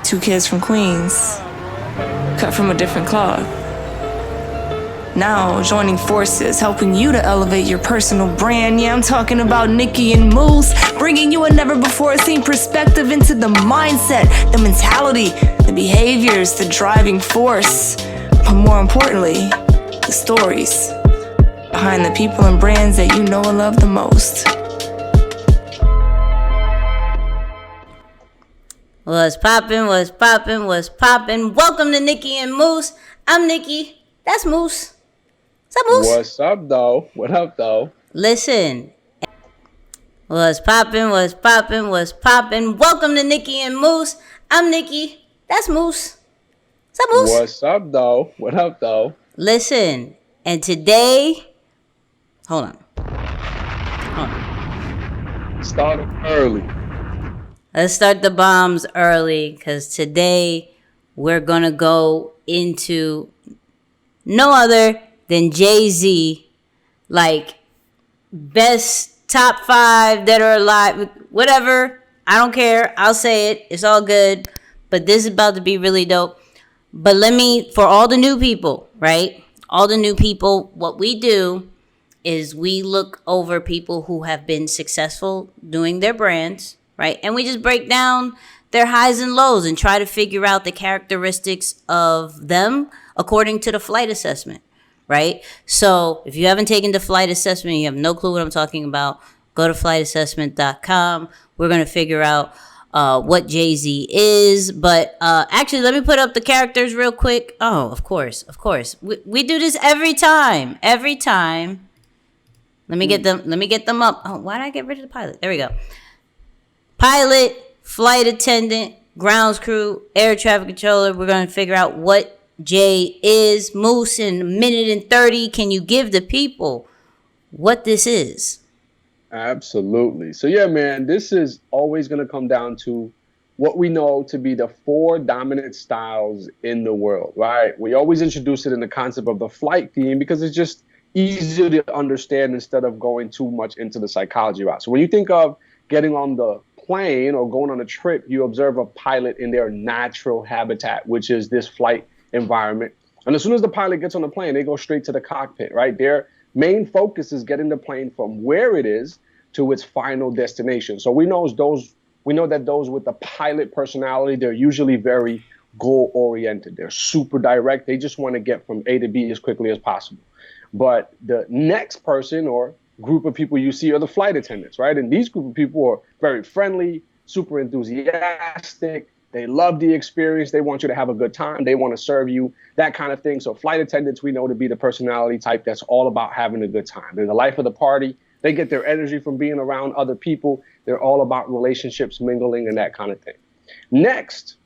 2 kids from Queens, cut from a different cloth. Now joining forces, helping you to elevate your personal brand. Yeah, I'm talking about Nicky and Moose, bringing you a never-before-seen perspective into the mindset, the mentality, the behaviors, the driving force, but more importantly, the stories behind the people and brands that you know and love the most. What's poppin', what's poppin', what's poppin'? Welcome to Nicky and Moose. I'm Nicky. That's Moose. What's up, Moose? What's up, though? What up, though? Listen. What's poppin', what's poppin', what's poppin'? Welcome to Nicky and Moose. I'm Nicky. That's Moose. What's up, Moose? What's up, though? What up, though? Listen. And today... Hold on. Start early. Let's start the bombs early, because today we're going to go into no other than Jayz, like best top 5 that are alive, whatever. I don't care. I'll say it. It's all good. But this is about to be really dope. But for all the new people, right? All the new people, what we do is we look over people who have been successful doing their brands, right? And we just break down their highs and lows and try to figure out the characteristics of them according to the flight assessment, right? So if you haven't taken the flight assessment, you have no clue what I'm talking about, go to flightassessment.com. We're going to figure out what Jayz is. But actually, let me put up the characters real quick. Oh, of course. We do this every time. Let me get them up. Oh, why did I get rid of the pilot? There we go. Pilot, flight attendant, grounds crew, air traffic controller. We're going to figure out what J is. Moose, in a minute and 30, can you give the people what this is? Absolutely. So, yeah, man, this is always going to come down to what we know to be the 4 dominant styles in the world, right? We always introduce it in the concept of the flight theme because it's just easier to understand instead of going too much into the psychology route. So when you think of getting on the plane or going on a trip, you observe a pilot in their natural habitat, which is this flight environment. And as soon as the pilot gets on the plane, they go straight to the cockpit, right? Their main focus is getting the plane from where it is to its final destination. So we know that those with the pilot personality, they're usually very goal oriented. They're super direct. They just want to get from A to B as quickly as possible. But the next person or group of people you see are the flight attendants, right? And these group of people are very friendly, super enthusiastic. They love the experience. They want you to have a good time. They want to serve you, that kind of thing. So flight attendants, we know to be the personality type that's all about having a good time. They're the life of the party. They get their energy from being around other people. They're all about relationships, mingling, and that kind of thing. Next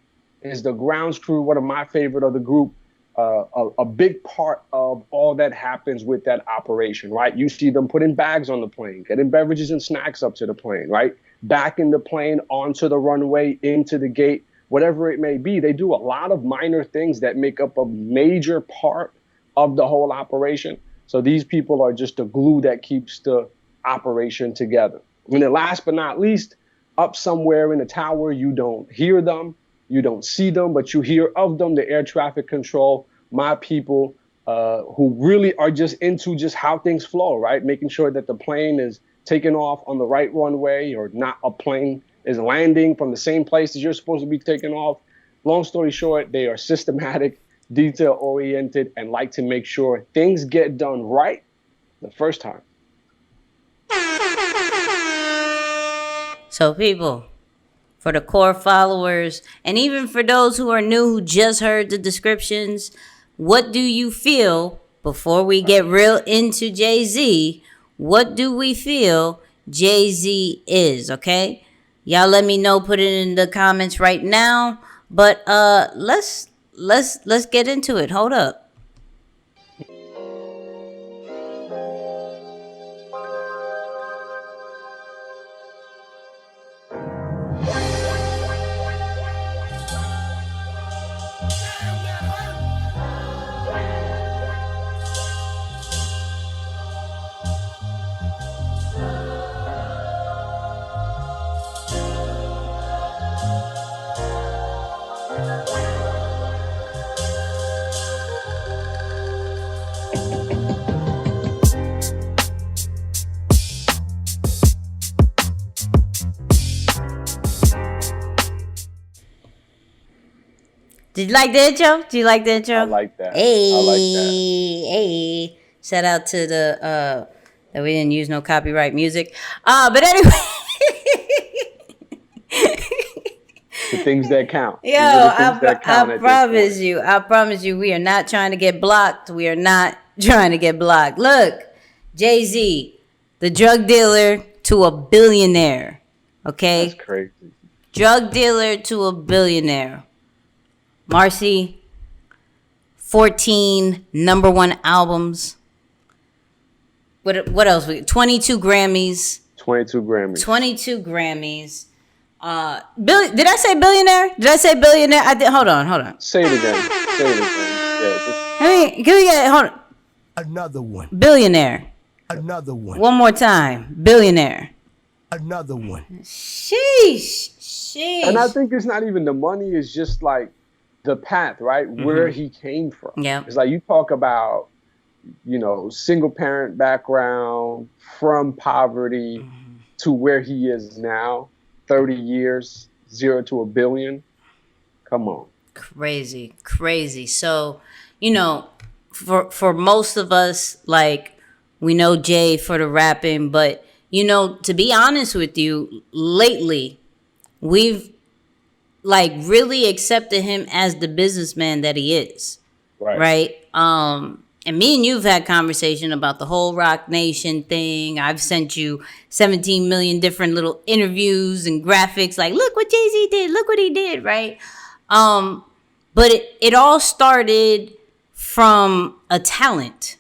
is the grounds crew, one of my favorite of the group. A big part of all that happens with that operation, right? You see them putting bags on the plane, getting beverages and snacks up to the plane, right? Back in the plane, onto the runway, into the gate, whatever it may be. They do a lot of minor things that make up a major part of the whole operation. So these people are just the glue that keeps the operation together. And then last but not least, up somewhere in the tower, you don't hear them. You don't see them, but you hear of them, the air traffic control, my people who really are just into just how things flow, right? Making sure that the plane is taking off on the right runway or not a plane is landing from the same place as you're supposed to be taking off. Long story short, they are systematic, detail-oriented, and like to make sure things get done right the first time. So people, for the core followers, and even for those who are new who just heard the descriptions, what do you feel, before we get real into Jayz, what do we feel Jayz is, okay? Y'all let me know, put it in the comments right now. But let's get into it. Hold up. Did you like the intro? Do you like the intro? I like that. Hey, I like that. hey. Shout out to the that we didn't use no copyright music. But anyway. The things that count. Yo, I promise you, we are not trying to get blocked. We are not trying to get blocked. Look, Jayz, the drug dealer to a billionaire. Okay? That's crazy. Drug dealer to a billionaire. Marcy, 14 number one albums. What else? 22 Grammys. 22 Grammys. 22 Grammys. Did I say billionaire? Did I say billionaire? I did. Hold on. Say it again. Yeah, Can we get hold on? Another one. Billionaire. Another one. One more time. Billionaire. Another one. Sheesh. and I think it's not even the money, it's just like the path, right? Where he came from. Yeah. It's like you talk about, single parent background, from poverty to where he is now, 30 years, 0 to a billion. Come on. Crazy. So, for most of us, like, we know Jay for the rapping, but, to be honest with you, lately, we've, like, really accepted him as the businessman that he is. Right? And me and you've had conversation about the whole Roc Nation thing. I've sent you 17 million different little interviews and graphics. Like, look what Jayz did. Look what he did, right? But it all started from a talent.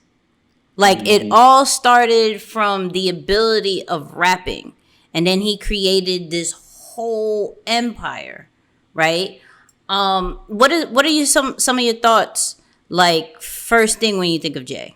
Like, it all started from the ability of rapping. And then he created this whole empire, right? What are some of your thoughts? Like, first thing when you think of Jay?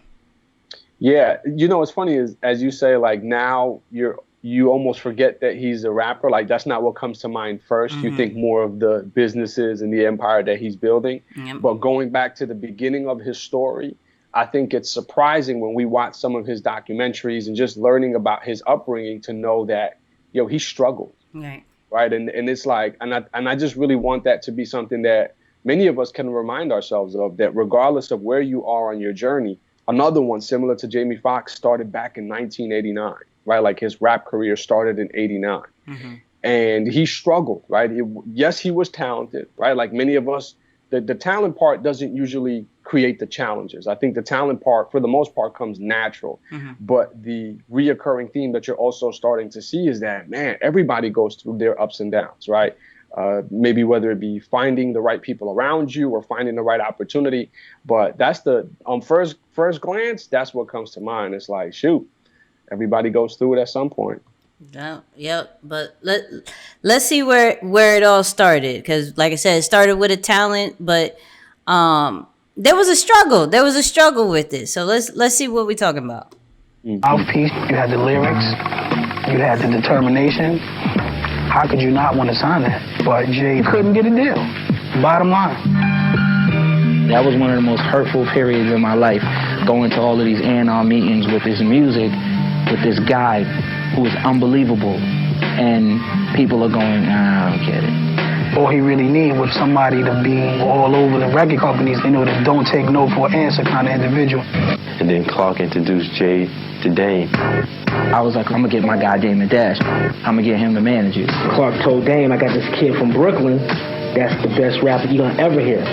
Yeah, what's funny is, as you say, like, now you almost forget that he's a rapper. Like, that's not what comes to mind first. You think more of the businesses and the empire that he's building. Yep. But going back to the beginning of his story, I think it's surprising when we watch some of his documentaries and just learning about his upbringing to know that, he struggled. Right. And it's like, and I just really want that to be something that many of us can remind ourselves of, that regardless of where you are on your journey, another one similar to Jamie Foxx started back in 1989, right? Like, his rap career started in 89. And he struggled, right? Yes, he was talented, right? Like many of us, the talent part doesn't usually create the challenges. I think the talent part, for the most part, comes natural. But the reoccurring theme that you're also starting to see is that, man, everybody goes through their ups and downs, right? Maybe whether it be finding the right people around you or finding the right opportunity. But that's the first glance, that's what comes to mind. It's like, shoot, everybody goes through it at some point. Yep. But let's see where it all started, because, like I said, it started with a talent, but there was a struggle with it. So let's see what we're talking about. Mouthpiece, you had the lyrics, you had the determination. How could you not want to sign that? But Jay couldn't get a deal. Bottom line. That was one of the most hurtful periods in my life, going to all of these A&R meetings with this music, with this guy who is unbelievable, and people are going, I don't get it. All he really needed was somebody to be all over the record companies, that don't take no for an answer kind of individual. And then Clark introduced Jay to Dame. I was like, I'm gonna get my guy damedash. I'm gonna get him to manage it. Clark told Dame, I got this kid from Brooklyn. That's the best rapper you're gonna ever hear.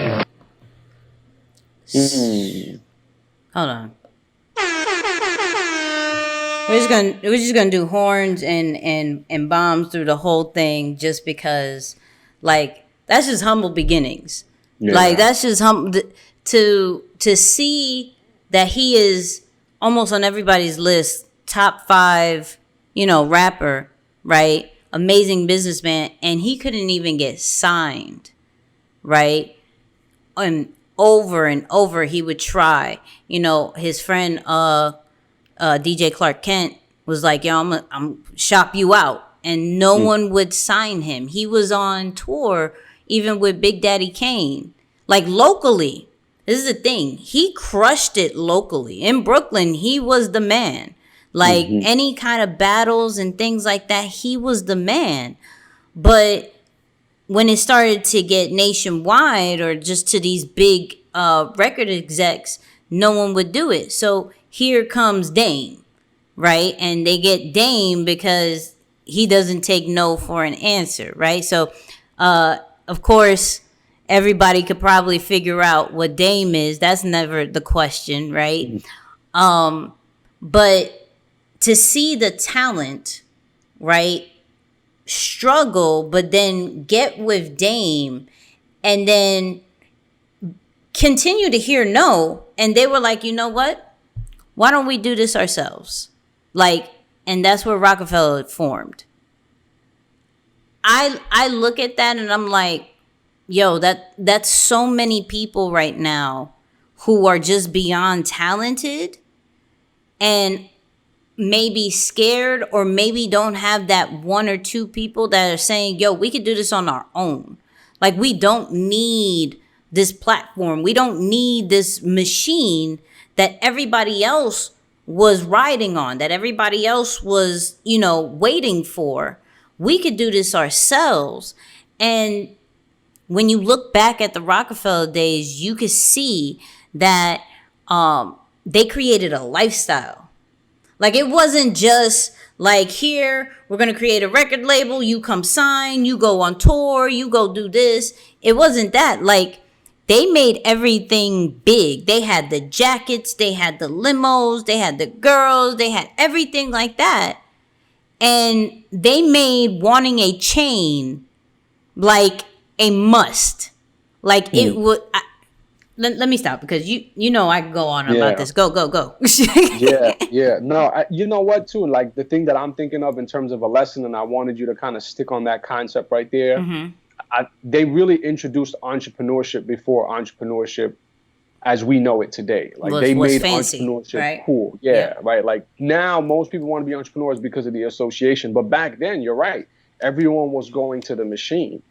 Hold on. We're just gonna do horns and bombs through the whole thing, just because, like, that's just humble beginnings. Yeah. Like, that's just to see that he is almost on everybody's list, top 5, rapper, right? Amazing businessman, and he couldn't even get signed, right? And over he would try. His friend DJ Clark Kent was like, yo, I'm shop you out, and no one would sign him. He was on tour, even with Big Daddy Kane. Like locally, this is the thing. He crushed it locally. In Brooklyn, he was the man. Like any kind of battles and things like that, he was the man. But when it started to get nationwide or just to these big record execs, no one would do it. So here comes Dame, right? And they get Dame because he doesn't take no for an answer, right? So, of course, everybody could probably figure out what Dame is. That's never the question, right? But to see the talent, right, struggle, but then get with Dame and then continue to hear no. And they were like, you know what? Why don't we do this ourselves? Like, and that's where Rocafella formed. I look at that and I'm like, yo, that's so many people right now who are just beyond talented and maybe scared or maybe don't have that one or two people that are saying, yo, we could do this on our own. Like, we don't need this platform. We don't need this machine that everybody else was riding on, that everybody else was, waiting for. We could do this ourselves. And when you look back at the Rocafella days, you could see that they created a lifestyle. Like, it wasn't just like, here, we're going to create a record label. You come sign, you go on tour, you go do this. It wasn't that. Like, they made everything big. They had the jackets, they had the limos, they had the girls, they had everything like that. And they made wanting a chain like a must. Like, it would... Let me stop because you know I can go on about this. Go. Yeah. No, you know what, too? Like, the thing that I'm thinking of in terms of a lesson, and I wanted you to kind of stick on that concept right there. They really introduced entrepreneurship before entrepreneurship as we know it today. Like, they made fancy, entrepreneurship cool. Yeah, right? Like, now most people want to be entrepreneurs because of the association. But back then, you're right. Everyone was going to the machine,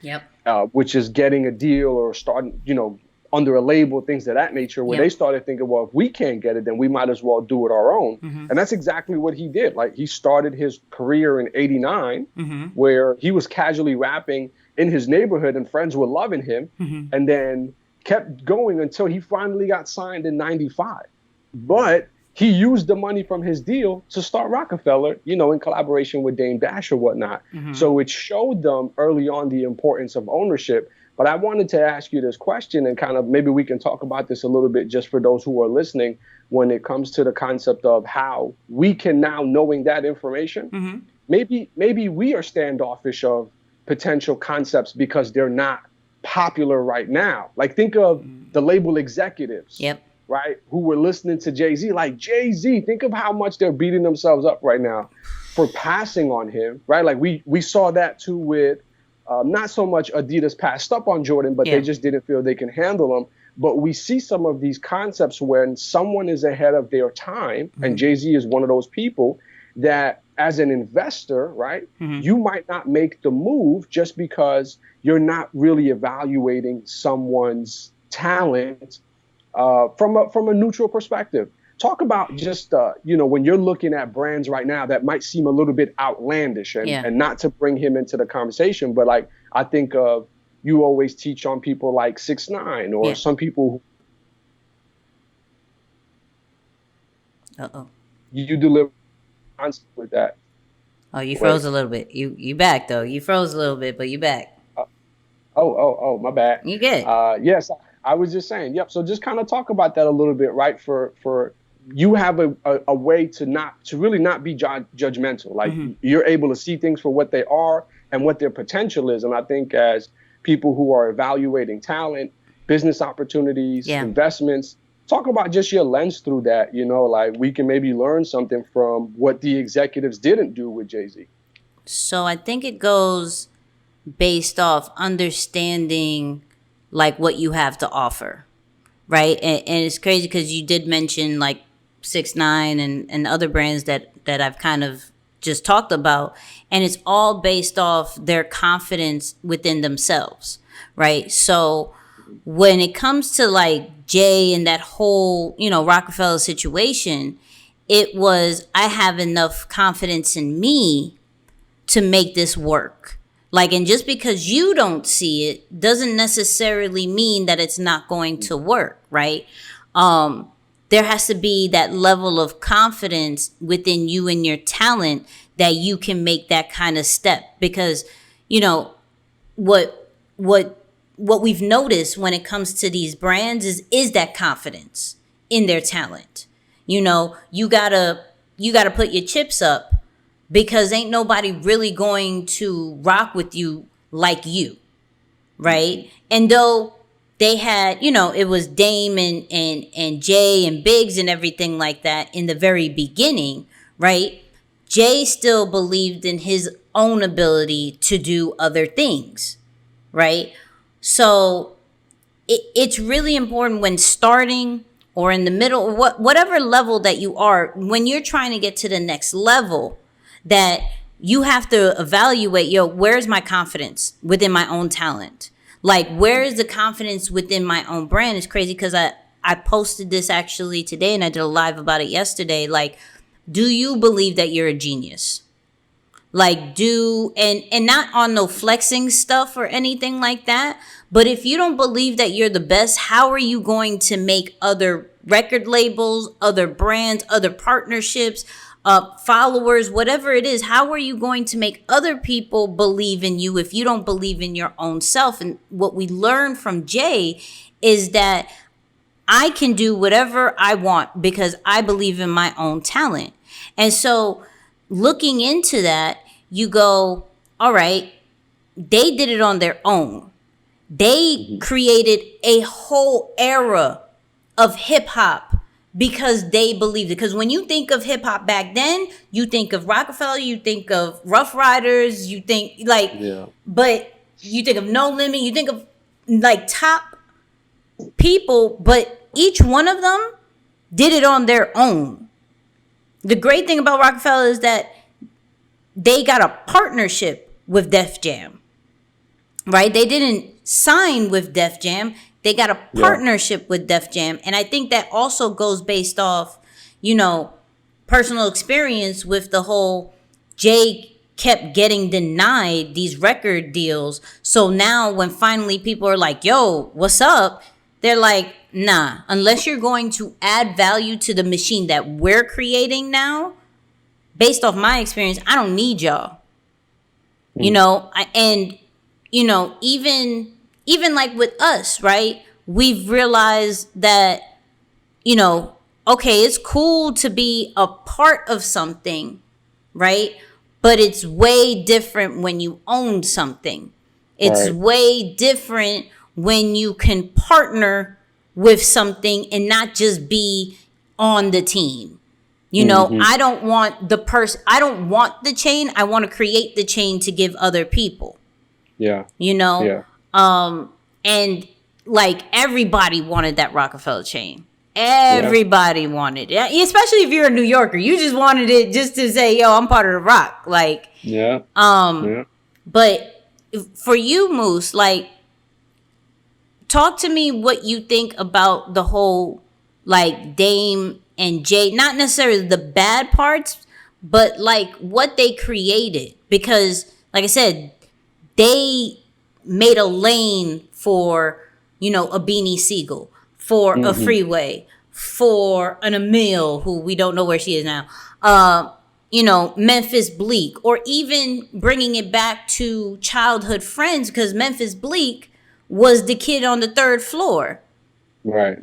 which is getting a deal or starting, under a label, things of that nature, where they started thinking, well, if we can't get it, then we might as well do it our own. And that's exactly what he did. Like, he started his career in '89, where he was casually rapping in his neighborhood and friends were loving him, and then kept going until he finally got signed in '95. But he used the money from his deal to start Rocafella, in collaboration with damedash or whatnot. So it showed them early on the importance of ownership. But I wanted to ask you this question, and kind of maybe we can talk about this a little bit just for those who are listening, when it comes to the concept of how we can now, knowing that information, maybe we are standoffish of potential concepts because they're not popular right now. Like, think of the label executives, right, who were listening to Jayz. Like, Jayz, think of how much they're beating themselves up right now for passing on him, right? Like, we saw that too with not so much Adidas passed up on Jordan, but they just didn't feel they can handle him. But we see some of these concepts when someone is ahead of their time, and Jayz is one of those people that, as an investor, right, you might not make the move just because you're not really evaluating someone's talent from a neutral perspective. Talk about just, when you're looking at brands right now that might seem a little bit outlandish, and not to bring him into the conversation, but like, I think of, you always teach on people like 6ix9ine or some people who you deliver with that. Oh, you froze a little bit. You back though. You froze a little bit, but you back. Oh, my bad. You good. Yes, I was just saying, So just kind of talk about that a little bit, right? For you have a way to really not be judgmental. Like, you're able to see things for what they are and what their potential is. And I think as people who are evaluating talent, business opportunities, investments, talk about just your lens through that, like, we can maybe learn something from what the executives didn't do with Jayz. So I think it goes based off understanding like what you have to offer, right? And it's crazy because you did mention like 6ix9ine and other brands that I've kind of just talked about, and it's all based off their confidence within themselves. right? So when it comes to like Jay and that whole, Rocafella situation, it was, I have enough confidence in me to make this work. Like, and just because you don't see it doesn't necessarily mean that it's not going to work, right? There has to be that level of confidence within you and your talent that you can make that kind of step. Because, what we've noticed when it comes to these brands is that confidence in their talent. You gotta put your chips up, because ain't nobody really going to rock with you like you, right? And though they had, it was Dame and Jay and Biggs and everything like that in the very beginning, right? Jay still believed in his own ability to do other things, right? So it's really important when starting or in the middle, or whatever level that you are, when you're trying to get to the next level, that you have to evaluate, where's my confidence within my own talent? Like, where is the confidence within my own brand? It's crazy because I posted this actually today and I did a live about it yesterday. Like, do you believe that you're a genius? Like, and not on no flexing stuff or anything like that. But if you don't believe that you're the best, how are you going to make other record labels, other brands, other partnerships, followers, whatever it is? How are you going to make other people believe in you if you don't believe in your own self? And what we learned from Jay is that I can do whatever I want because I believe in my own talent. And so looking into that, you go, all right, they did it on their own. They created a whole era of hip hop because they believed it. Because when you think of hip hop back then, you think of Rocafella, you think of Rough Riders, you think but you think of No Limit, you think of like top people, but each one of them did it on their own. The great thing about Rocafella is that they got a partnership with Def Jam, right? They didn't sign with Def Jam. They got a partnership with Def Jam. And I think that also goes based off, personal experience with the whole Jay kept getting denied these record deals. So now when finally people are like, yo, what's up? They're like, nah, unless you're going to add value to the machine that we're creating now, based off my experience, I don't need y'all. Even like with us, right? We've realized that, okay, it's cool to be a part of something, right? But it's way different when you own something. It's way different when you can partner with something and not just be on the team. I don't want I don't want the chain. I want to create the chain to give other people. Yeah. And like everybody wanted that Rocafella chain. Everybody wanted it. Especially if you're a New Yorker. You just wanted it just to say, yo, I'm part of the rock. Like, But for you, Moose, like, talk to me what you think about the whole, like, Dame and Jay, not necessarily the bad parts, but like what they created. Because, like I said, they made a lane for, a Beanie Siegel, for a Freeway, for an Emil, who we don't know where she is now, Memphis Bleak, or even bringing it back to childhood friends, because Memphis Bleak was the kid on the third floor. Right.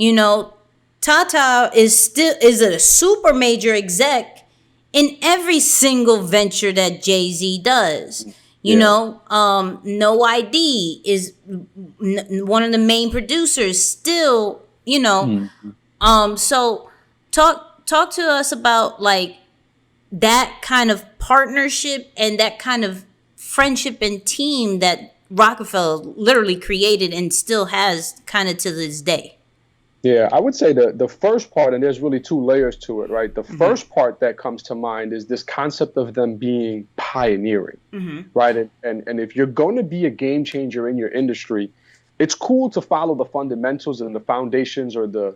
Tata is a super major exec in every single venture that Jay-Z does. No ID is one of the main producers still, so talk to us about like that kind of partnership and that kind of friendship and team that Rocafella literally created and still has kind of to this day. Yeah, I would say the first part, and there's really two layers to it, right? The first part that comes to mind is this concept of them being pioneering, right? And if you're going to be a game changer in your industry, it's cool to follow the fundamentals and the foundations or the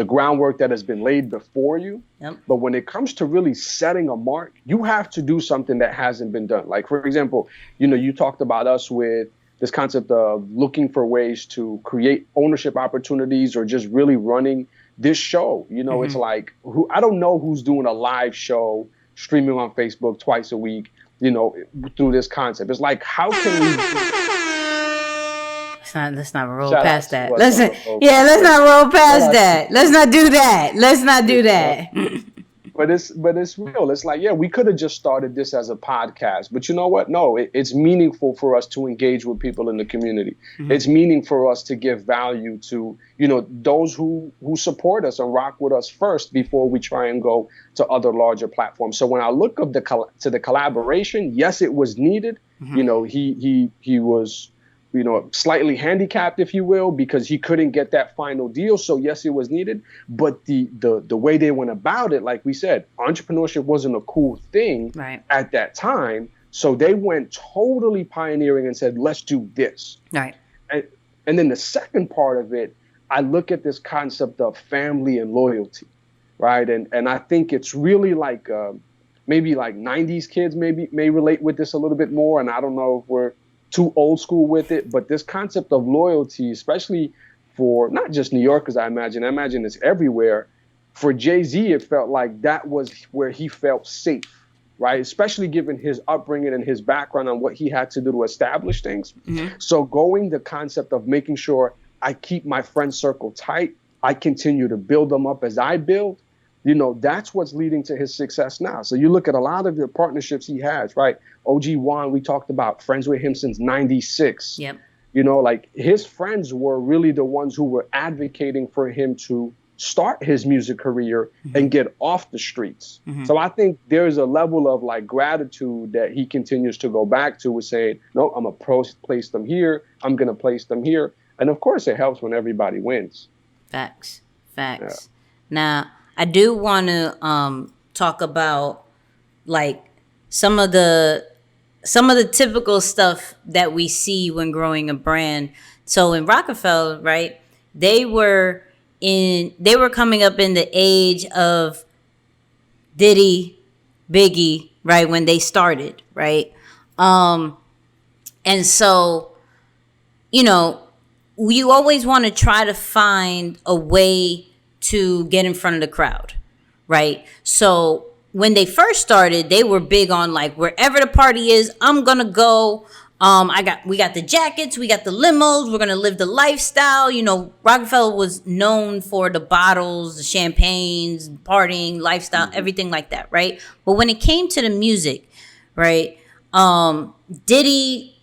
groundwork that has been laid before you. Yep. But when it comes to really setting a mark, you have to do something that hasn't been done. Like, for example, you talked about us with this concept of looking for ways to create ownership opportunities or just really running this show. It's like, I don't know who's doing a live show streaming on Facebook twice a week, through this concept. It's like, how can we... Let's not roll Shout past out that. to Let's us. not roll past that. Let's not do that. Let's not do that. But it's real. It's like, yeah, we could have just started this as a podcast, but you know what? No, it's meaningful for us to engage with people in the community. It's meaningful for us to give value to, those who support us and rock with us first before we try and go to other larger platforms. So when I look up to the collaboration, yes, it was needed. He was, slightly handicapped, if you will, because he couldn't get that final deal. So yes, it was needed. But the way they went about it, like we said, entrepreneurship wasn't a cool thing at that time. So they went totally pioneering and said, let's do this. Right. And then the second part of it, I look at this concept of family and loyalty, right? And I think it's really like maybe like 90s kids may relate with this a little bit more. And I don't know if we're too old school with it, but this concept of loyalty, especially for not just New Yorkers, I imagine it's everywhere. For Jay-Z, it felt like that was where he felt safe, right? Especially given his upbringing and his background on what he had to do to establish things. So going the concept of making sure I keep my friend circle tight, I continue to build them up as I build, that's what's leading to his success now. So you look at a lot of the partnerships he has, right? OG Juan, we talked about, friends with him since 96. Yep. Like his friends were really the ones who were advocating for him to start his music career and get off the streets. So I think there's a level of like gratitude that he continues to go back to with saying, no, I'm going to place them here. I'm going to place them here. And of course it helps when everybody wins. Facts. Yeah. Now, I do want to talk about like some of the typical stuff that we see when growing a brand. So in Rocafella, right, they were coming up in the age of Diddy, Biggie, right, when they started, right? And so, you always want to try to find a way to get in front of the crowd, right? So when they first started, they were big on like, wherever the party is, I'm gonna go. We got the jackets, we got the limos, we're gonna live the lifestyle. Rockefeller was known for the bottles, the champagnes, partying, lifestyle, everything like that, right? But when it came to the music, right, Diddy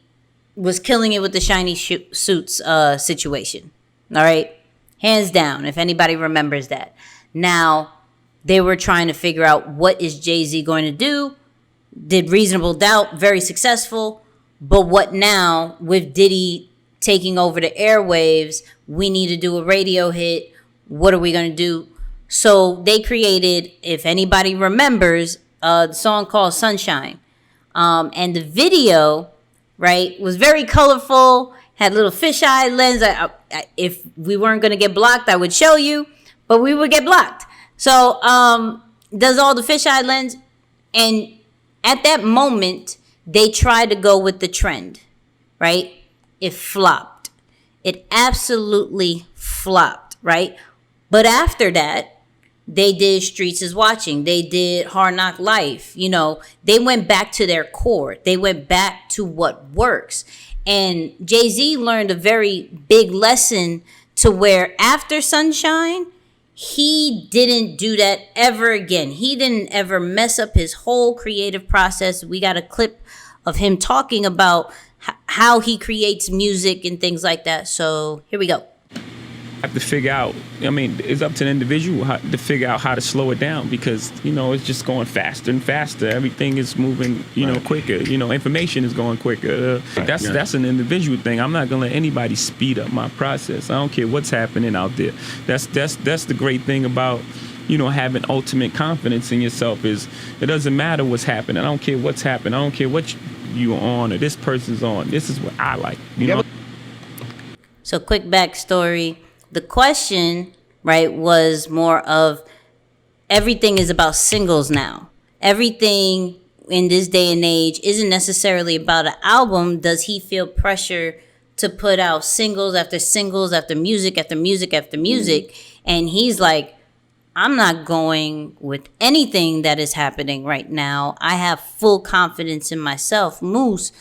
was killing it with the shiny suits situation, all right? Hands down, if anybody remembers that. Now, they were trying to figure out, what is Jay-Z going to do? Did Reasonable Doubt, very successful. But what now? With Diddy taking over the airwaves, we need to do a radio hit. What are we going to do? So they created, if anybody remembers, the song called Sunshine. And the video, right, was very colorful, had little fisheye lens. If we weren't going to get blocked, I would show you, but we would get blocked. So does all the fisheye lens. And at that moment, they tried to go with the trend, right? It flopped. It absolutely flopped, right? But after that, they did Streets is Watching. They did Hard Knock Life. They went back to their core. They went back to what works. And Jay-Z learned a very big lesson to where after Sunshine, he didn't do that ever again. He didn't ever mess up his whole creative process. We got a clip of him talking about how he creates music and things like that. So here we go. Have to figure out, it's up to the individual to figure out how to slow it down, because, it's just going faster and faster. Everything is moving, quicker. Information is going quicker. That's an individual thing. I'm not going to let anybody speed up my process. I don't care what's happening out there. That's the great thing about, having ultimate confidence in yourself is it doesn't matter what's happening. I don't care what's happening. I don't care what you're on or this person's on. This is what I like, So quick backstory. The question, right, was more of everything is about singles now. Everything in this day and age isn't necessarily about an album. Does he feel pressure to put out singles after music after music after music? And he's like, I'm not going with anything that is happening right now. I have full confidence in myself. Moose,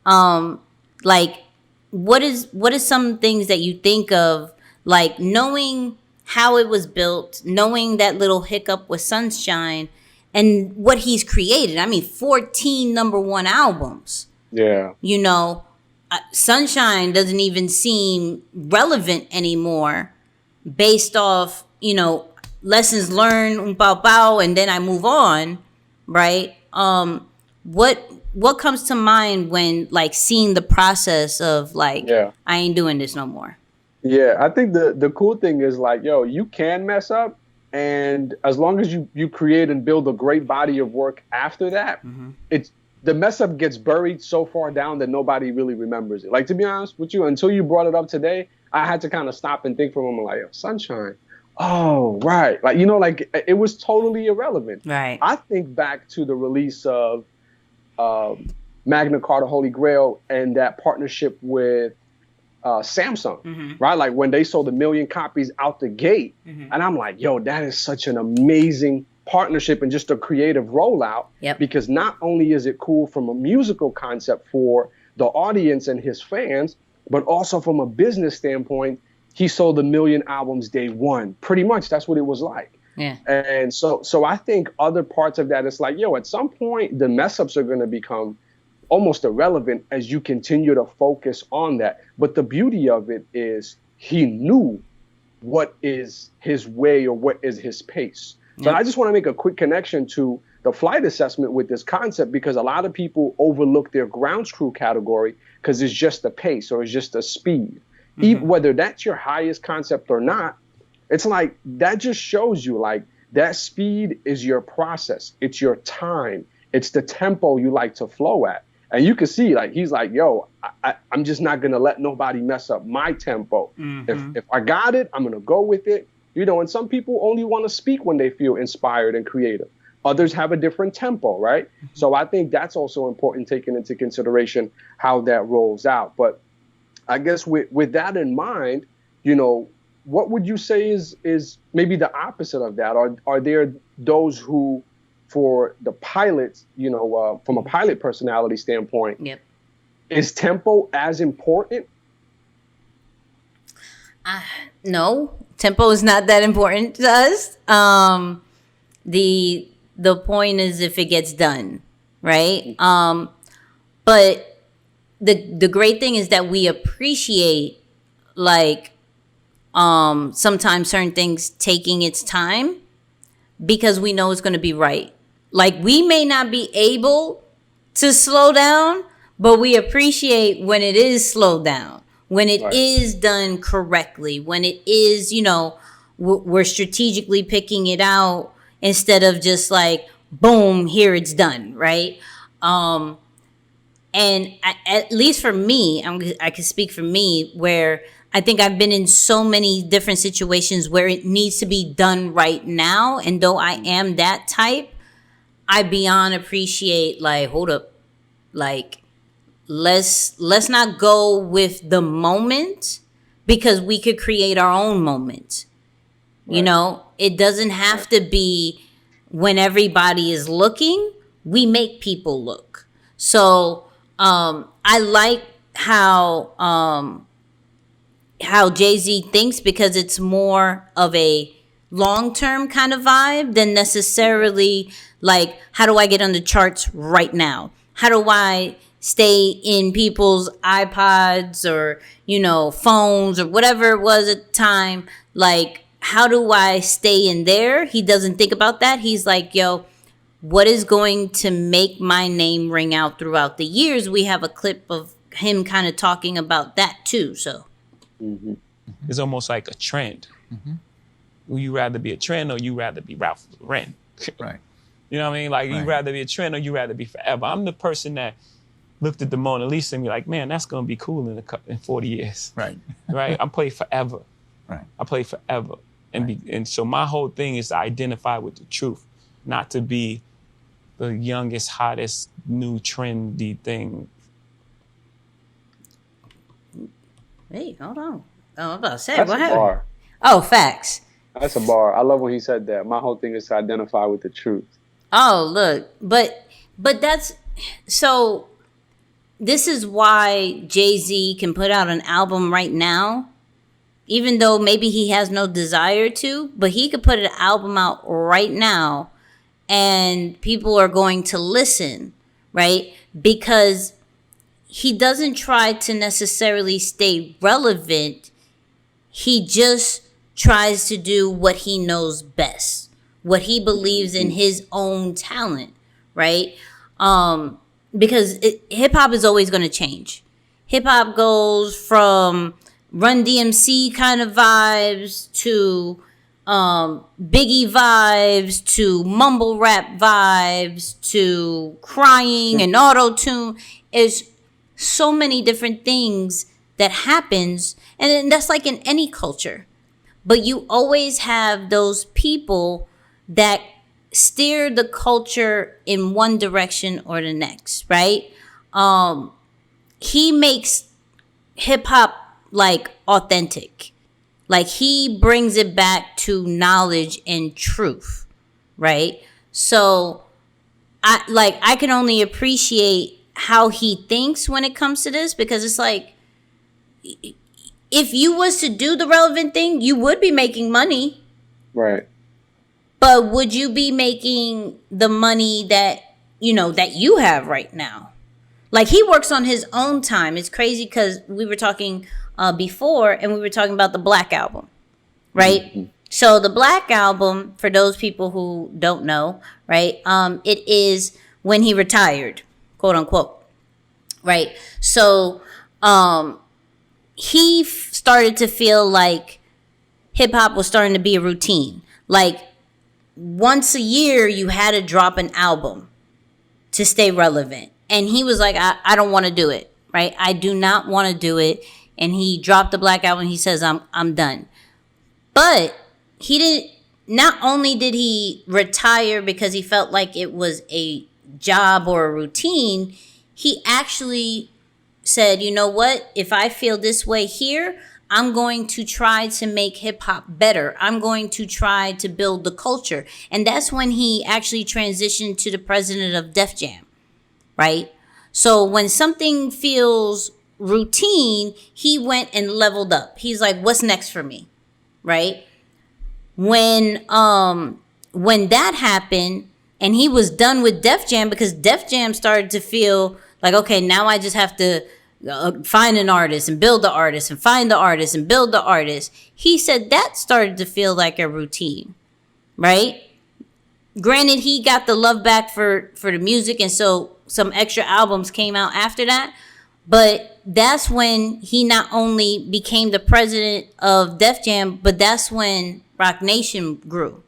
like, what is some things that you think of, like knowing how it was built, knowing that little hiccup with Sunshine, and what he's created? I mean, 14 #1 albums. Yeah. You know, Sunshine doesn't even seem relevant anymore based off, you know, lessons learned, bow bow, and then I move on, right? What comes to mind when like seeing the process of like, I ain't doing this no more? Yeah, I think the cool thing is like, yo, you can mess up, and as long as you create and build a great body of work after that, it's the mess up gets buried so far down that nobody really remembers it. Like, to be honest with you, until you brought it up today, I had to kind of stop and think for a moment, like, yo, Sunshine. Oh, right. Like, you know, like it was totally irrelevant. Right. I think back to the release of Magna Carta Holy Grail and that partnership with Samsung, right? Like when they sold 1 million copies out the gate. And I'm like, yo, that is such an amazing partnership and just a creative rollout. Because not only is it cool from a musical concept for the audience and his fans, but also from a business standpoint, he sold 1 million albums day one. Pretty much that's what it was like. Yeah. And so I think other parts of that, it's like, yo, at some point the mess ups are going to become almost irrelevant as you continue to focus on that. But the beauty of it is he knew what is his way or what is his pace. So I just want to make a quick connection to the flight assessment with this concept, because a lot of people overlook their ground screw category because it's just a pace or it's just a speed. Even whether that's your highest concept or not, it's like that just shows you like that speed is your process. It's your time. It's the tempo you like to flow at. And you can see like he's like, yo, I'm just not going to let nobody mess up my tempo. If I got it, I'm going to go with it. You know, and some people only want to speak when they feel inspired and creative. Others have a different tempo, right? So I think that's also important, taking into consideration how that rolls out. But I guess with that in mind, you know, what would you say is maybe the opposite of that? Are there those who, for the pilots, you know, from a pilot personality standpoint, is tempo as important? No, tempo is not that important to us. The point is if it gets done, right? But the great thing is that we appreciate like sometimes certain things taking its time because we know it's going to be right. Like we may not be able to slow down, but we appreciate when it is slowed down, when it is done correctly, when it is, you know, we're strategically picking it out instead of just like, boom, here it's done, right? And at least for me, I can speak for me, where I think I've been in so many different situations where it needs to be done right now. And though I am that type, I beyond appreciate like, hold up, like let's not go with the moment, because we could create our own moment. You know, it doesn't have to be when everybody is looking, we make people look. So I like how Jayz thinks, because it's more of a long-term kind of vibe than necessarily like, how do I get on the charts right now? How do I stay in people's iPods or, you know, phones or whatever it was at the time? Like, how do I stay in there? He doesn't think about that. He's like, yo, what is going to make my name ring out throughout the years? We have a clip of him kind of talking about that too. So it's almost like a trend. Will you rather be a trend or you rather be Ralph Lauren? Right. You know what I mean? Like, you rather be a trend or you rather be forever. I'm the person that looked at the Mona Lisa and be like, man, that's gonna be cool in 40 years. Right. Right. I play forever. Right. I play forever. And so my whole thing is to identify with the truth, not to be the youngest, hottest, new trendy thing. Hey, hold on. Oh, I'm about to say, That's what a happened? bar. Oh, facts. That's a bar. I love when he said that. My whole thing is to identify with the truth. Oh, look, but that's so. This is why Jay-Z can put out an album right now, even though maybe he has no desire to. But he could put an album out right now, and people are going to listen, right? Because he doesn't try to necessarily stay relevant. He just tries to do what he knows best, what he believes in his own talent, right? Because hip hop is always going to change. Hip hop goes from Run DMC kind of vibes to Biggie vibes to mumble rap vibes to crying and auto-tune. It's so many different things that happens, and that's like in any culture. But you always have those people that steer the culture in one direction or the next, right? He makes hip hop like authentic. Like he brings it back to knowledge and truth, right? So I can only appreciate how he thinks when it comes to this, because it's like, if you was to do the relevant thing, you would be making money. Right. But would you be making the money that you have right now? Like, he works on his own time. It's crazy because we were talking before, and we were talking about the Black Album, right? Mm-hmm. So the Black Album, for those people who don't know, right, it is when he retired, quote unquote, right? So he started to feel like hip hop was starting to be a routine. Like, once a year, you had to drop an album to stay relevant. And he was like, I don't want to do it, right? I do not want to do it. And he dropped the Black Album. He says, I'm done. But he didn't, not only did he retire because he felt like it was a job or a routine, he actually said, you know what? If I feel this way here, I'm going to try to make hip hop better. I'm going to try to build the culture. And that's when he actually transitioned to the president of Def Jam, right? So when something feels routine, he went and leveled up. He's like, what's next for me, right? When that happened and he was done with Def Jam, because Def Jam started to feel like, okay, now I just have to find an artist and build the artist and find the artist and build the artist. He said that started to feel like a routine, right? Granted, he got the love back for the music, and so some extra albums came out after that. But that's when he not only became the president of Def Jam, but that's when Roc Nation grew,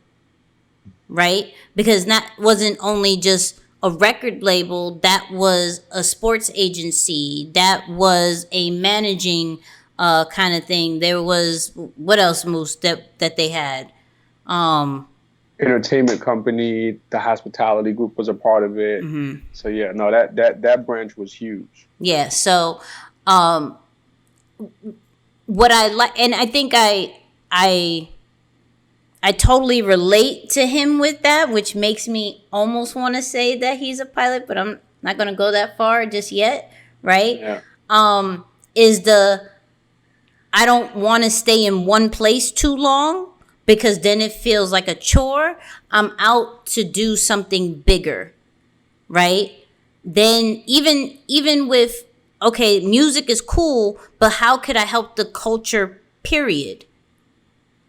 right? Because that wasn't only just a record label, that was a sports agency, that was a managing kind of thing. There was, what else, Moose, that they had? Entertainment company, the hospitality group was a part of it. Mm-hmm. So yeah, no, that branch was huge. Yeah, so what I like, and I think I totally relate to him with that, which makes me almost want to say that he's a pilot, but I'm not going to go that far just yet, right? Yeah. I don't want to stay in one place too long, because then it feels like a chore. I'm out to do something bigger, right? Then even with, okay, music is cool, but how could I help the culture, period?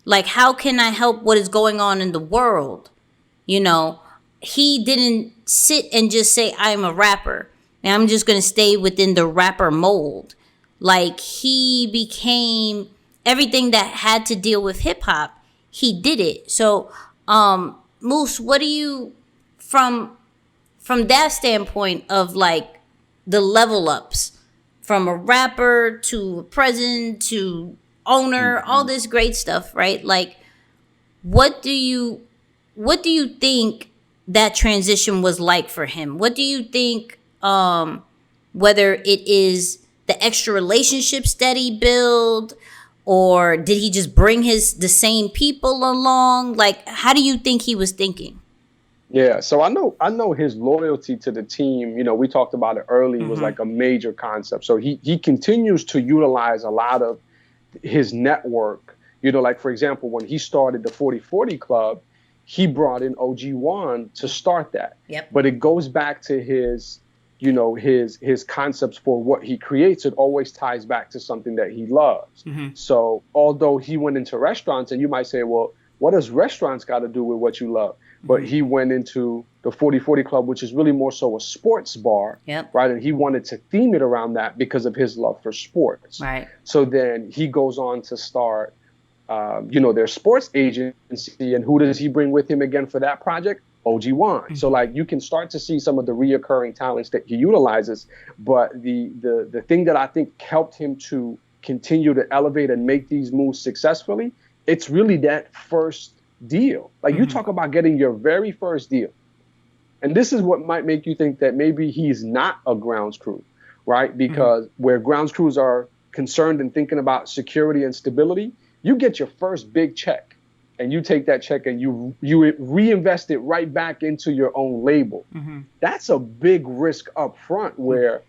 Like, how can I help what is going on in the world? You know, he didn't sit and just say, I'm a rapper, and I'm just going to stay within the rapper mold. Like, he became everything that had to deal with hip hop. He did it. So, Moose, what do you, from that standpoint of like the level ups from a rapper to a president to owner, all this great stuff, right? Like, what do you think that transition was like for him? What do you think, whether it is the extra relationships that he built, or did he just bring the same people along? Like, how do you think he was thinking? Yeah, so I know his loyalty to the team, you know, we talked about it early, was like a major concept. So he continues to utilize a lot of his network. You know, like, for example, when he started the 40/40 Club, he brought in OG1 to start that. Yep. But it goes back to his, you know, his concepts for what he creates. It always ties back to something that he loves. So although he went into restaurants, and you might say, well, what does restaurants got to do with what you love? But he went into the 40/40 Club, which is really more so a sports bar, right? And he wanted to theme it around that because of his love for sports. Right. So then he goes on to start, you know, their sports agency. And who does he bring with him again for that project? OG1. So like, you can start to see some of the reoccurring talents that he utilizes. But the thing that I think helped him to continue to elevate and make these moves successfully, it's really that first deal. Like, you talk about getting your very first deal. And this is what might make you think that maybe he's not a grounds crew, right? Because where grounds crews are concerned and thinking about security and stability, you get your first big check and you take that check and you reinvest it right back into your own label. That's a big risk up front, where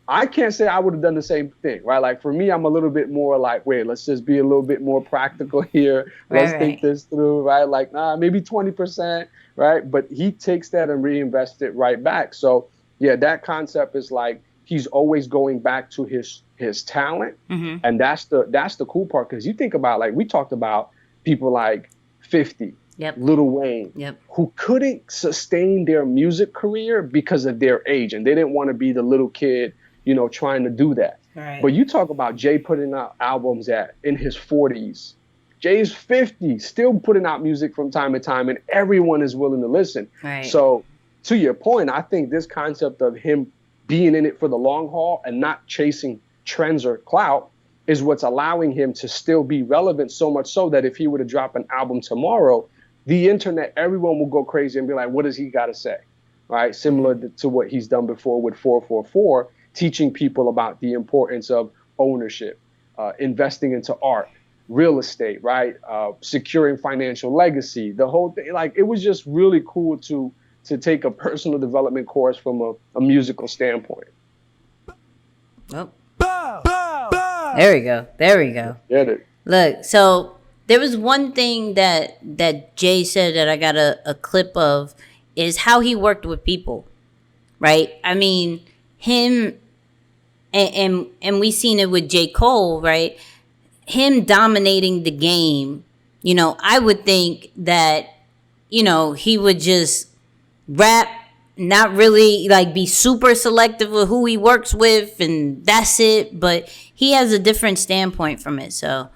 I can't say I would have done the same thing, right? Like, for me, I'm a little bit more like, wait, let's just be a little bit more practical here. Let's think this through, right? Like, maybe 20%, right? But he takes that and reinvests it right back. So yeah, that concept is like, he's always going back to his talent. And that's the cool part. Because you think about, like, we talked about people like 50, Lil Wayne, who couldn't sustain their music career because of their age. And they didn't want to be the little kid, you know, trying to do that. But you talk about Jay putting out albums in his 40s. Jay's 50, still putting out music from time to time, and everyone is willing to listen. So to your point, I think this concept of him being in it for the long haul and not chasing trends or clout is what's allowing him to still be relevant, so much so that if he were to drop an album tomorrow, the internet, everyone will go crazy and be like, what does he got to say? Right? Similar to what he's done before with 444, teaching people about the importance of ownership, investing into art, real estate, right? Securing financial legacy, the whole thing. Like, it was just really cool to take a personal development course from a musical standpoint. There we go. Get it. Look, so there was one thing that Jay said that I got a clip of, is how he worked with people, right? I mean, him and we seen it with J. Cole, right? Him dominating the game. You know, I would think that, you know, he would just rap, not really like be super selective of who he works with, and that's it. But he has a different standpoint from it. So,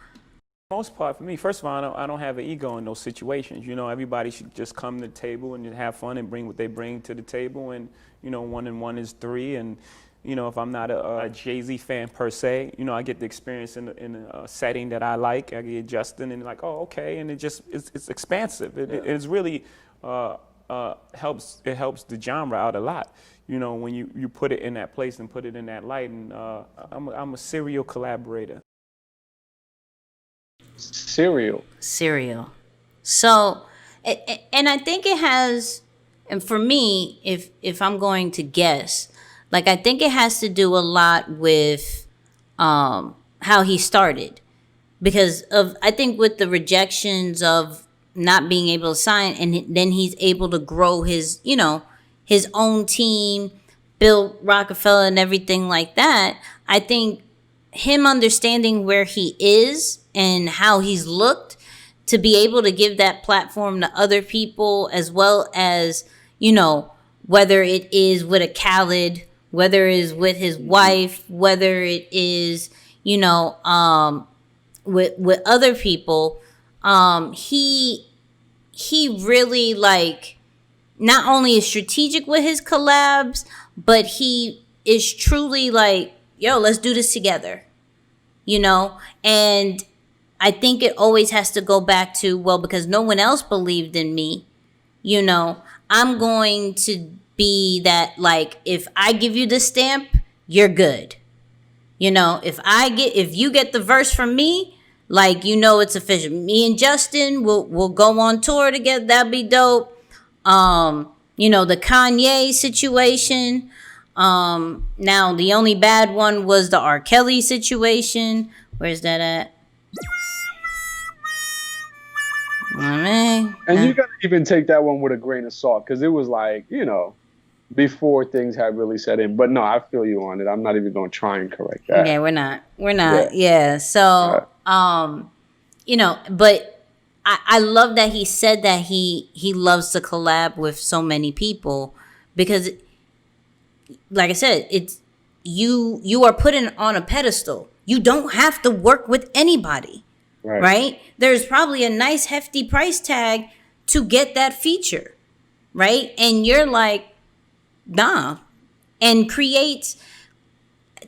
For the most part, for me, first of all, I don't have an ego in those situations. You know, everybody should just come to the table and have fun and bring what they bring to the table. And, you know, 1 and 1 is 3. And, you know, if I'm not a Jay-Z fan per se, you know, I get the experience in a setting that I like. I get Justin and like, oh, okay. And it's expansive. It's really helps the genre out a lot. You know, when you put it in that place and put it in that light. And I'm a serial collaborator. Serial. So, and I think it has, and for me, if I'm going to guess, like, I think it has to do a lot with how he started, because of, I think with the rejections of not being able to sign, and then he's able to grow his, you know, his own team, build Rocafella and everything like that. I think him understanding where he is and how he's looked, to be able to give that platform to other people, as well as, you know, whether it is with a Khaled, whether it is with his wife, whether it is, you know, with other people, he really, like, not only is strategic with his collabs, but he is truly like, yo, let's do this together, you know? And I think it always has to go back to, well, because no one else believed in me, you know, I'm going to be that, like, if I give you the stamp, you're good. You know, if you get the verse from me, like, you know, it's official. Me and Justin will go on tour together. That'd be dope. You know, the Kanye situation. Now the only bad one was the R. Kelly situation. Where's that at? And you gotta even take that one with a grain of salt, because it was like, you know, before things had really set in. But no, I feel you on it. I'm not even gonna try and correct that. Yeah, we're not. Yeah. So, you know, but I love that he said that he loves to collab with so many people, because, like I said, it's you are put on a pedestal. You don't have to work with anybody. Right? There's probably a nice hefty price tag to get that feature, right? And you're like, nah. And creates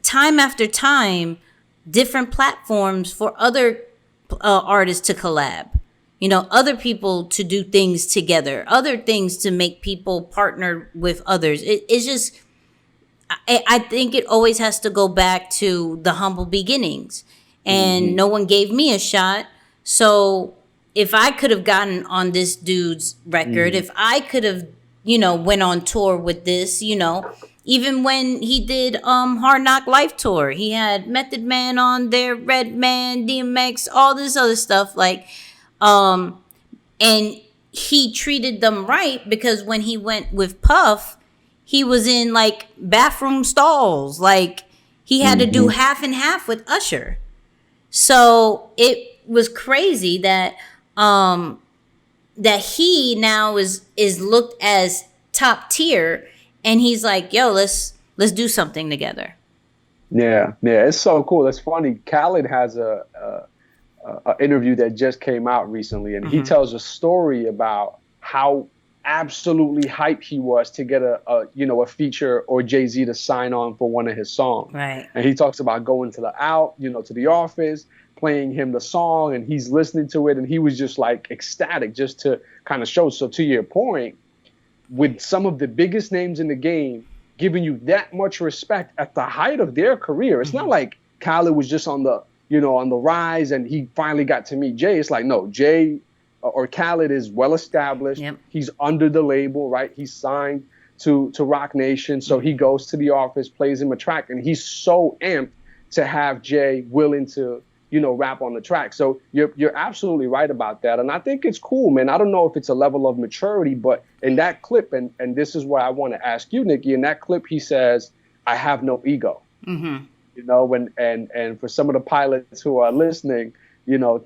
time after time different platforms for other artists to collab. You know, other people to do things together, other things to make people partner with others. It's just, I think it always has to go back to the humble beginnings. And no one gave me a shot. So if I could have gotten on this dude's record, if I could have, you know, went on tour with this, you know, even when he did Hard Knock Life Tour, he had Method Man on there, Redman, DMX, all this other stuff. Like, and he treated them right, because when he went with Puff, he was in like bathroom stalls. Like, he had to do half and half with Usher. So it was crazy that that he now is looked as top tier, and he's like, yo, let's do something together. Yeah, it's so cool. It's funny. Khaled has a interview that just came out recently, and he tells a story about how absolutely hyped he was to get a feature or Jay-Z to sign on for one of his songs. Right. And he talks about going to the office, playing him the song, and he's listening to it, and he was just like ecstatic just to kind of show. So to your point, with some of the biggest names in the game giving you that much respect at the height of their career, it's not like Khaled was just on the rise and he finally got to meet Jay. It's like, no, Jay or Khaled is well established. Yep. He's under the label, right? He's signed to Roc Nation. So he goes to the office, plays him a track, and he's so amped to have Jay willing to, rap on the track. So you're absolutely right about that. And I think it's cool, man. I don't know if it's a level of maturity, but in that clip, and this is where I want to ask you, Nikki, in that clip, he says, I have no ego. And for some of the pilots who are listening,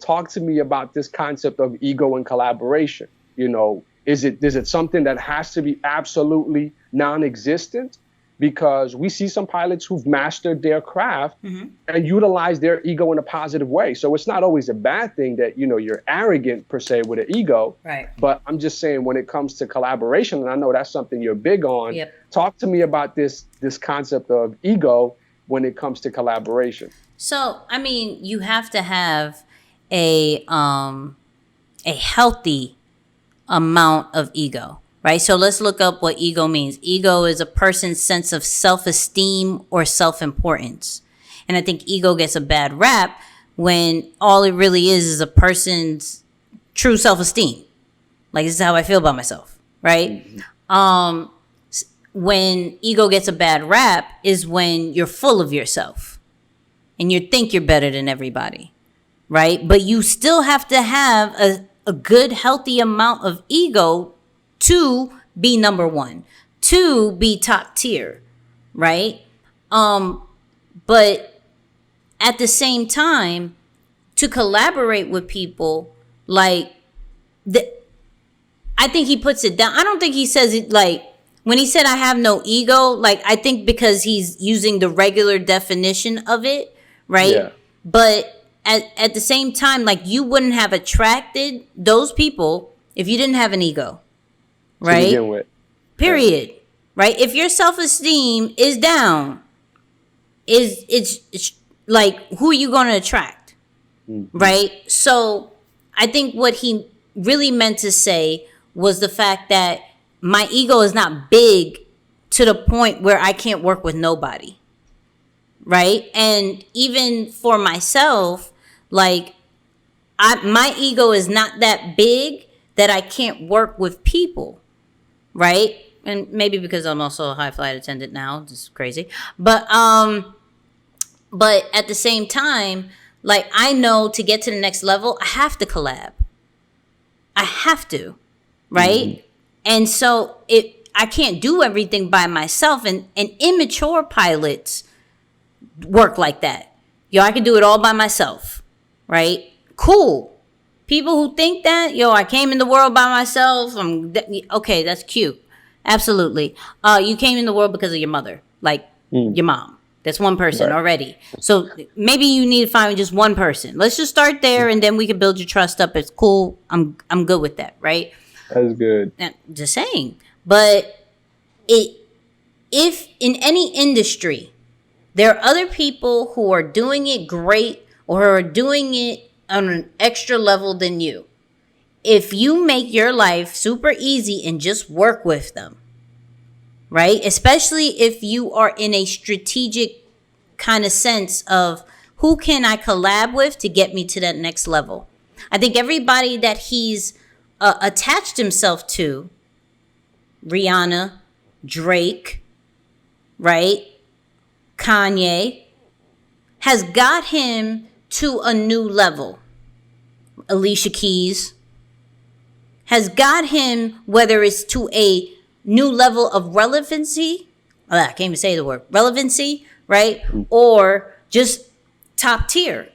talk to me about this concept of ego and collaboration. Is it something that has to be absolutely non-existent? Because we see some pilots who've mastered their craft and utilize their ego in a positive way. So it's not always a bad thing that, you're arrogant per se with an ego. Right. But I'm just saying, when it comes to collaboration, and I know that's something you're big on, talk to me about this concept of ego when it comes to collaboration. So, I mean, you have to have a healthy amount of ego, right? So let's look up what ego means. Ego is a person's sense of self-esteem or self-importance. And I think ego gets a bad rap when all it really is a person's true self-esteem. Like, this is how I feel about myself, right? When ego gets a bad rap is when you're full of yourself and you think you're better than everybody, right? But you still have to have a good, healthy amount of ego to be number one, to be top tier, right? But at the same time, to collaborate with people, like, I think he puts it down. I don't think he says it like, when he said I have no ego, like, I think because he's using the regular definition of it, right? Yeah. But at the same time, like, you wouldn't have attracted those people if you didn't have an ego, right? To begin with. Period. right? If your self-esteem is down, it's like, who are you going to attract, right? So I think what he really meant to say was the fact that my ego is not big to the point where I can't work with nobody, right? And even for myself, like, my ego is not that big that I can't work with people, right? And maybe because I'm also a high flight attendant now, just crazy. But at the same time, like, I know to get to the next level, I have to collab. I have to, right? And so I can't do everything by myself. And immature pilots work like that. Yo, I can do it all by myself, right? Cool. People who think that, yo, I came in the world by myself. Okay, that's cute. Absolutely. You came in the world because of your mother, like your mom. That's one person already. So maybe you need to find just one person. Let's just start there, and then we can build your trust up. It's cool. I'm good with that, right? That's good. Just saying. But if in any industry there are other people who are doing it great or who are doing it on an extra level than you, if you make your life super easy and just work with them, right? Especially if you are in a strategic kind of sense of, who can I collab with to get me to that next level? I think everybody that he's attached himself to, Rihanna, Drake, right? Kanye, has got him to a new level. Alicia Keys has got him, whether it's to a new level of relevancy. I can't even say the word relevancy, right? Or just top tier,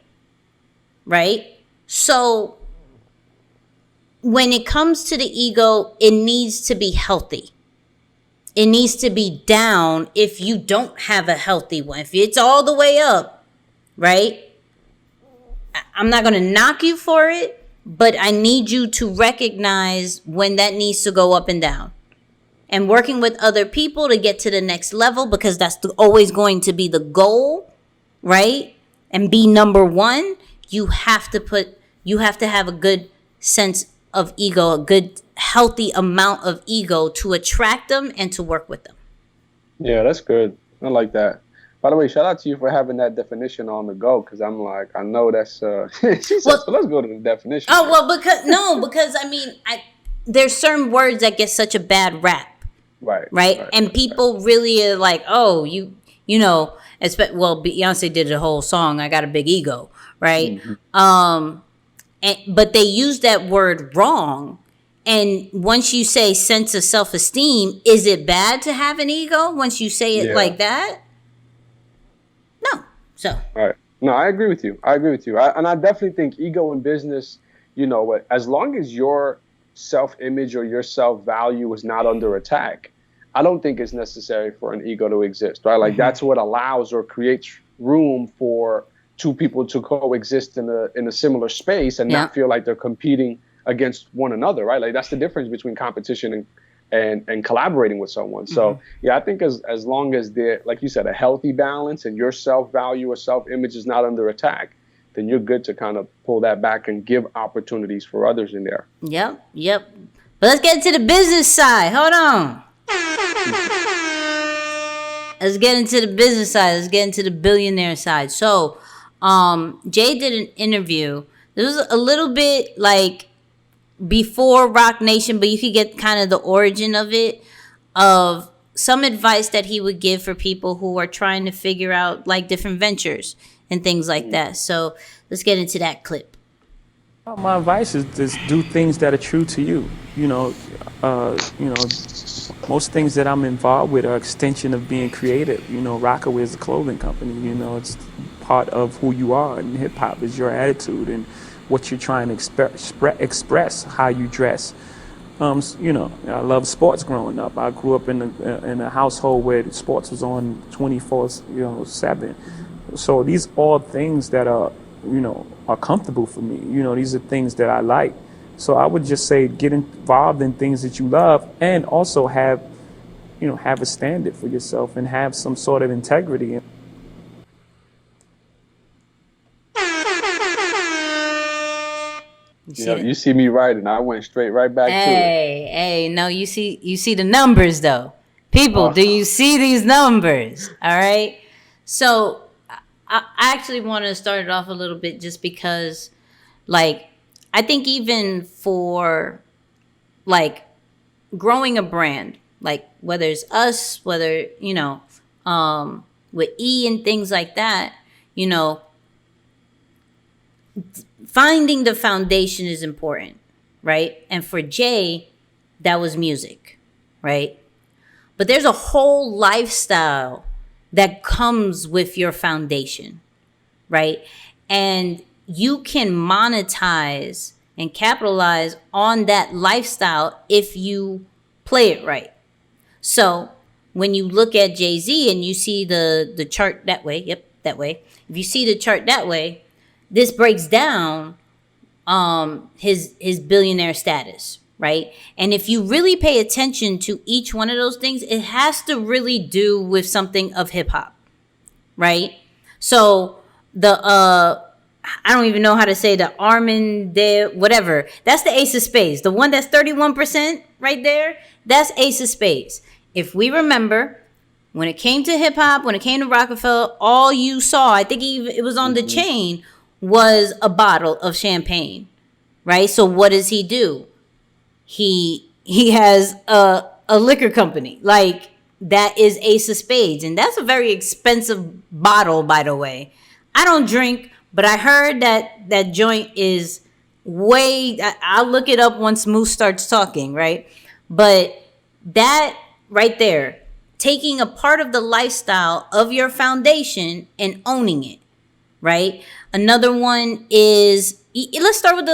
right? So when it comes to the ego, it needs to be healthy. It needs to be down if you don't have a healthy one. If it's all the way up, right? I'm not going to knock you for it, but I need you to recognize when that needs to go up and down. And working with other people to get to the next level, because that's always going to be the goal, right? And be number one. You have to have a good sense of ego, a good healthy amount of ego to attract them and to work with them. Yeah, that's good. I like that. By the way, shout out to you for having that definition on the go, because I'm like, I know that's she said, so let's go to the definition. Oh, well, because I mean, there's certain words that get such a bad rap. Right. And people really are like, oh, you know, well, Beyonce did a whole song, I Got a Big Ego, right? But they use that word wrong. And once you say sense of self-esteem, is it bad to have an ego once you say it like that? No. So. All right. No, I agree with you. And I definitely think ego in business, you know, as long as your self-image or your self-value is not under attack, I don't think it's necessary for an ego to exist, right? Like that's what allows or creates room for two people to coexist in a similar space and not feel like they're competing against one another, right? Like that's the difference between competition and collaborating with someone. So I think as long as they're, like you said, a healthy balance and your self-value or self-image is not under attack, then you're good to kind of pull that back and give opportunities for others in there. Yep. But let's get into the business side. Hold on. Let's get into the business side. Let's get into the billionaire side. So, Jay did an interview. This was a little bit like before Rock Nation, but you could get kind of the origin of it, of some advice that he would give for people who are trying to figure out like different ventures and things like that. So let's get into that clip. My advice is just do things that are true to you. Most things that I'm involved with are extension of being creative. Rockaway is a clothing company. It's part of who you are, and hip hop is your attitude and what you're trying to express, how you dress. I love sports growing up. I grew up in a household where sports was on 24/7. So these are things that are comfortable for me. These are things that I like. So I would just say get involved in things that you love, and also have have a standard for yourself and have some sort of integrity. You see me writing. I went straight right back to it. Hey, no, you see the numbers though. People, do you see these numbers? All right. So I actually want to start it off a little bit just because, like, I think even for, like, growing a brand, like whether it's us, whether, with E and things like that, finding the foundation is important, right? And for Jay, that was music, right? But there's a whole lifestyle that comes with your foundation, right? And you can monetize and capitalize on that lifestyle if you play it right. So when you look at Jay-Z and you see the chart that way, that way. If you see the chart that way, this breaks down his billionaire status, right? And if you really pay attention to each one of those things, it has to really do with something of hip hop, right? So I don't even know how to say the Armand whatever. That's the Ace of Spades. The one that's 31% right there, that's Ace of Spades. If we remember, when it came to hip hop, when it came to Rocafella, all you saw, I think it was on the chain, was a bottle of champagne, right? So what does he do? He has a liquor company. Like, that is Ace of Spades. And that's a very expensive bottle, by the way. I don't drink, but I heard that joint is I'll look it up once Moose starts talking, right? But that right there, taking a part of the lifestyle of your foundation and owning it, right? Another one is, let's start with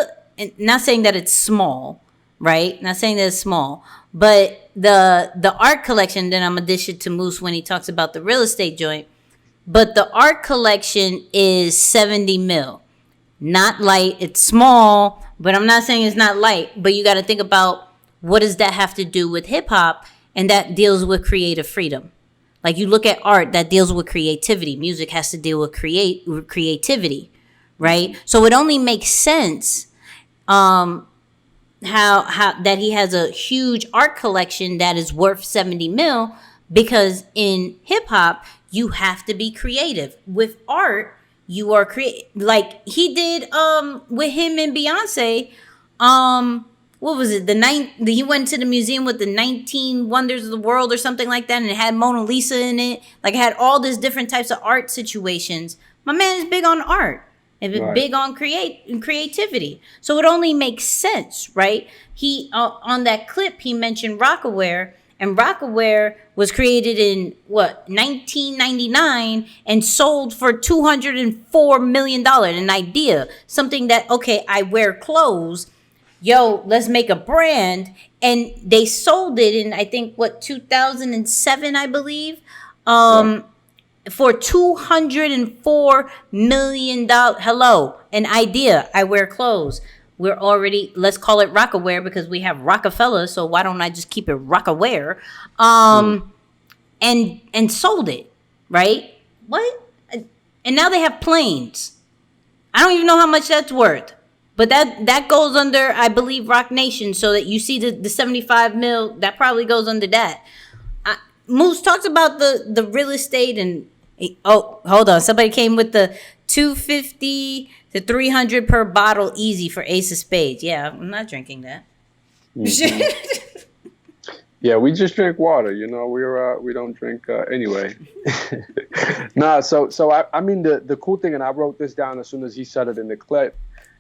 not saying that it's small, right? Not saying that it's small, but the art collection, then I'm going to dish it to Moose when he talks about the real estate joint. But the art collection is 70 mil. Not light, it's small, but I'm not saying it's not light. But you got to think about, what does that have to do with hip hop? And that deals with creative freedom. Like, you look at art, that deals with creativity. Music has to deal with creativity, right? So it only makes sense how that he has a huge art collection that is worth 70 mil, because in hip hop, you have to be creative. With art, you are creative. Like he did with him and Beyonce. What was it? He went to the museum with the 19 wonders of the world or something like that, and it had Mona Lisa in it. Like, it had all these different types of art situations. My man is big on art and big on creativity. So it only makes sense, right? He on that clip he mentioned Rockaware, and Rockaware was created in 1999 and sold for $204 million. An idea, something that, okay, I wear clothes. Yo, let's make a brand. And they sold it in, I think, 2007, I believe, for $204 million. Hello, an idea. I wear clothes. We're already, let's call it Rockaware because we have Rocafella, so why don't I just keep it Rockaware? And sold it, right? What? And now they have planes. I don't even know how much that's worth. But that goes under, I believe, Rock Nation, so that you see the 75 mil, that probably goes under that. Moose talks about the real estate and, hold on. Somebody came with the 250 to 300 per bottle easy for Ace of Spades. Yeah, I'm not drinking that. Mm-hmm. Yeah, we just drink water, we don't drink anyway. Nah, so I mean, the cool thing, and I wrote this down as soon as he said it in the clip,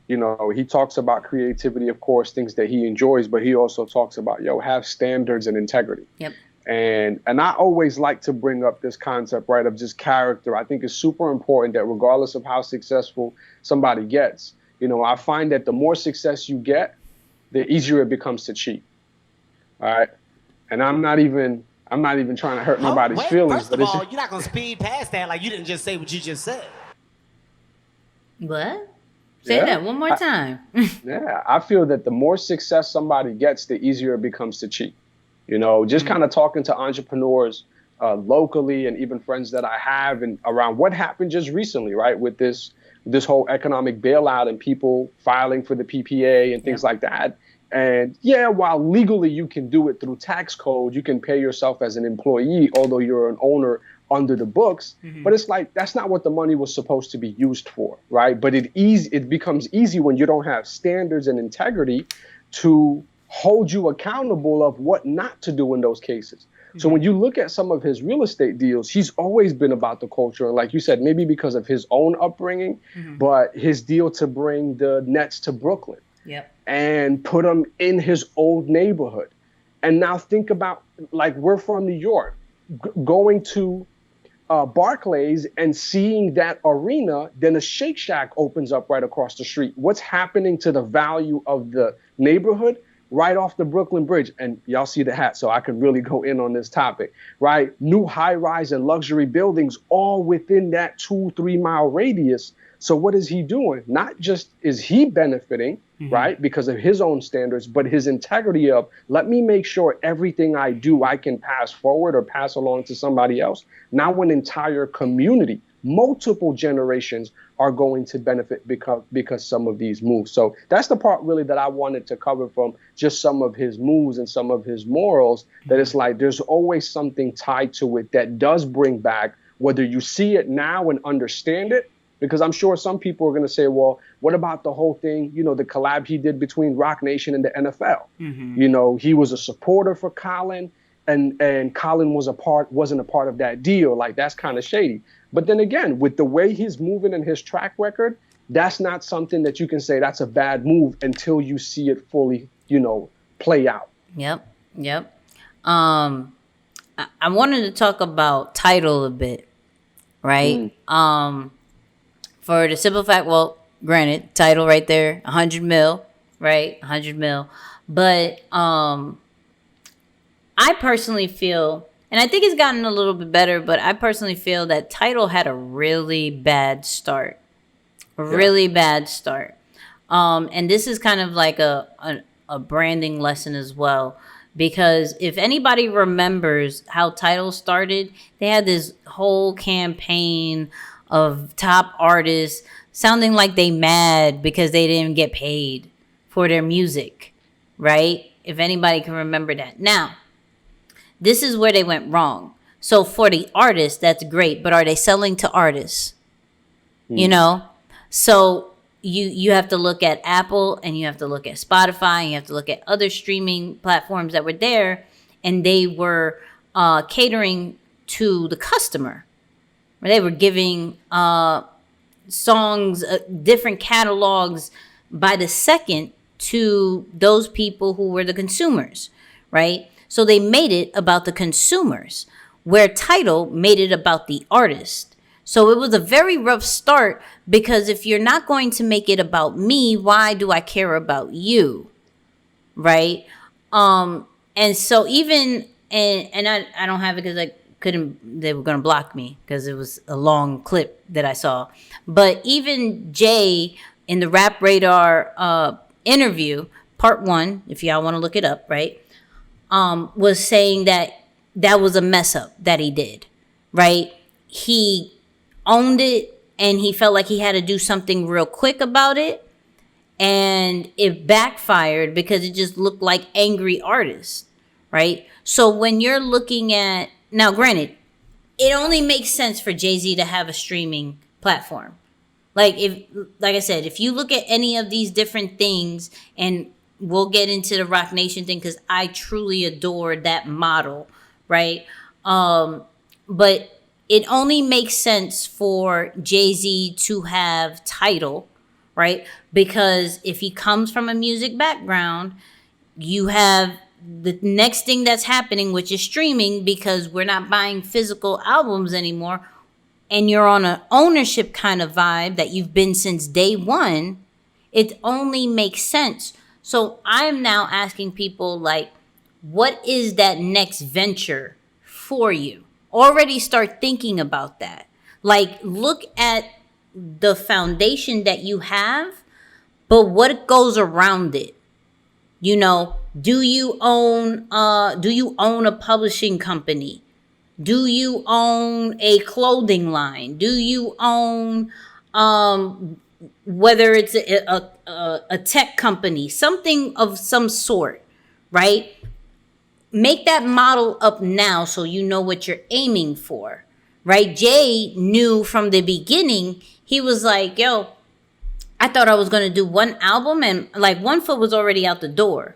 he talks about creativity, of course, things that he enjoys, but he also talks about, have standards and integrity. Yep. And I always like to bring up this concept, right, of just character. I think it's super important that regardless of how successful somebody gets, I find that the more success you get, the easier it becomes to cheat. All right. And I'm not even trying to hurt nobody's feelings. First of all, you're not going to speed past that like you didn't just say what you just said. What? Say that one more time. Yeah, I feel that the more success somebody gets, the easier it becomes to cheat. You know, just kind of talking to entrepreneurs locally and even friends that I have and around what happened just recently, right, with this whole economic bailout and people filing for the PPA and things like that. And yeah, while legally you can do it through tax code, you can pay yourself as an employee, although you're an owner under the books. But it's like, that's not what the money was supposed to be used for, right? But it becomes easy when you don't have standards and integrity to hold you accountable of what not to do in those cases. So when you look at some of his real estate deals, he's always been about the culture. And like you said, maybe because of his own upbringing, but his deal to bring the Nets to Brooklyn and put them in his old neighborhood. And now think about, like, we're from New York, going to Barclays and seeing that arena, then a Shake Shack opens up right across the street. What's happening to the value of the neighborhood? Right off the Brooklyn Bridge. And y'all see the hat, so I can really go in on this topic, right? New high-rise and luxury buildings all within that 2-3 mile radius. So what is he doing? Not just is he benefiting, right, because of his own standards, but his integrity of, let me make sure everything I do, I can pass forward or pass along to somebody else. Now an entire community, multiple generations are going to benefit because some of these moves. So that's the part really that I wanted to cover from just some of his moves and some of his morals, that it's like there's always something tied to it that does bring back, whether you see it now and understand it, because I'm sure some people are going to say, well, what about the whole thing, you know, the collab he did between Roc Nation and the NFL? You know, he was a supporter for Colin, and Colin wasn't a part of that deal. Like, that's kind of shady. But then again, with the way he's moving and his track record, that's not something that you can say that's a bad move until you see it fully, you know, play out. Yep. I wanted to talk about Tidal a bit, right? For the simple fact, well, granted, Tidal right there, 100 mil, right? 100 mil. But I personally feel, and I think it's gotten a little bit better, but I personally feel that Tidal had a really bad start. Really bad start. And this is kind of like a branding lesson as well. Because if anybody remembers how Tidal started, they had this whole campaign of top artists sounding like they mad because they didn't get paid for their music, right? If anybody can remember that. Now, this is where they went wrong. So for the artists, that's great, but are they selling to artists? You know? So you have to look at Apple, and you have to look at Spotify, and you have to look at other streaming platforms that were there, and they were catering to the customer. They were giving songs, different catalogs by the second to those people who were the consumers, right? So they made it about the consumers, where Tidal made it about the artist. So it was a very rough start, because if you're not going to make it about me, why do I care about you? Right? And so even, and I don't have it because they were going to block me because it was a long clip that I saw. But even Jay in the Rap Radar interview, part 1, if y'all want to look it up, right? Was saying that was a mess up that he did, right? He owned it, and he felt like he had to do something real quick about it, and it backfired because it just looked like angry artists, right? So when you're looking at, now granted, it only makes sense for Jay-Z to have a streaming platform. Like I said, if you look at any of these different things, and we'll get into the Roc Nation thing because I truly adore that model, right? But it only makes sense for Jay-Z to have Tidal, right? Because if he comes from a music background, you have the next thing that's happening, which is streaming, because we're not buying physical albums anymore, and you're on an ownership kind of vibe that you've been since day one, it only makes sense. So I'm now asking people, like, what is that next venture for you? Already start thinking about that. Like, look at the foundation that you have, but what goes around it. You know, do you own a publishing company? Do you own a clothing line? Do you own whether it's a tech company, something of some sort, right? Make that model up now so you know what you're aiming for, right? Jay knew from the beginning, he was like, yo, I thought I was going to do one album and like one foot was already out the door.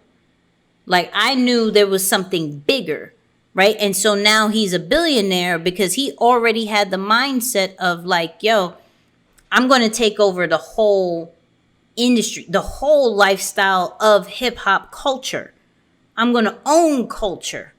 Like I knew there was something bigger, right? And so now he's a billionaire because he already had the mindset of like, yo, I'm going to take over the whole industry, the whole lifestyle of hip hop culture. I'm going to own culture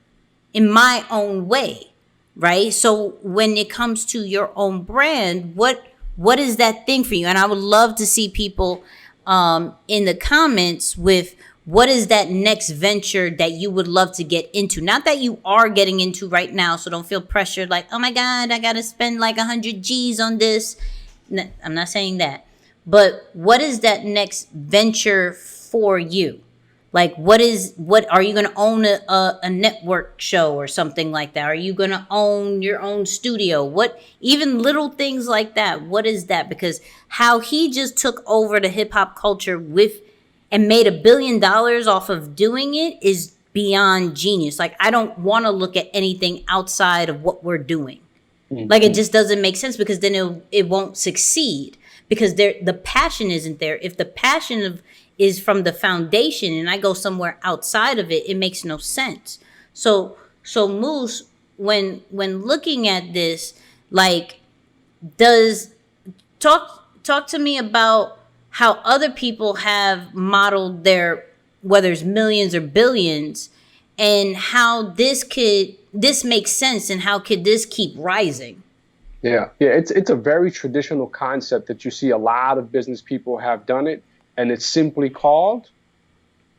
in my own way, right? So when it comes to your own brand, what is that thing for you? And I would love to see people in the comments with what is that next venture that you would love to get into? Not that you are getting into right now, so don't feel pressured like, oh my God, I got to spend like 100 G's on this. No, I'm not saying that. But what is that next venture for you? Like, what are you going to own a network show or something like that? Are you going to own your own studio? Even little things like that. What is that? Because how he just took over the hip hop culture and made $1 billion off of doing it is beyond genius. Like, I don't want to look at anything outside of what we're doing. Mm-hmm. Like, it just doesn't make sense because then it won't succeed because the passion isn't there. If the passion is from the foundation and I go somewhere outside of it, it makes no sense. So Moose, when looking at this, like, talk to me about how other people have modeled their, whether it's millions or billions, and how this makes sense and how could this keep rising? Yeah, it's a very traditional concept that you see a lot of business people have done it. And it's simply called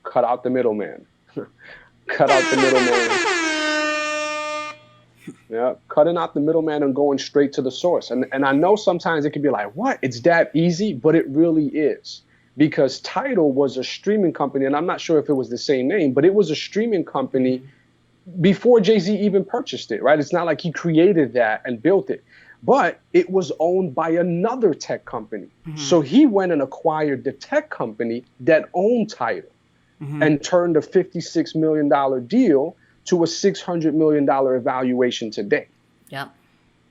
cut out the middleman. Cut out the middleman. Yeah, cutting out the middleman and going straight to the source. And I know sometimes it can be like, what? It's that easy? But it really is. Because Tidal was a streaming company, and I'm not sure if it was the same name, but it was a streaming company before Jay-Z even purchased it, right? It's not like he created that and built it. But it was owned by another tech company. Mm-hmm. So he went and acquired the tech company that owned Tidal and turned a $56 million deal to a $600 million evaluation today. Yeah.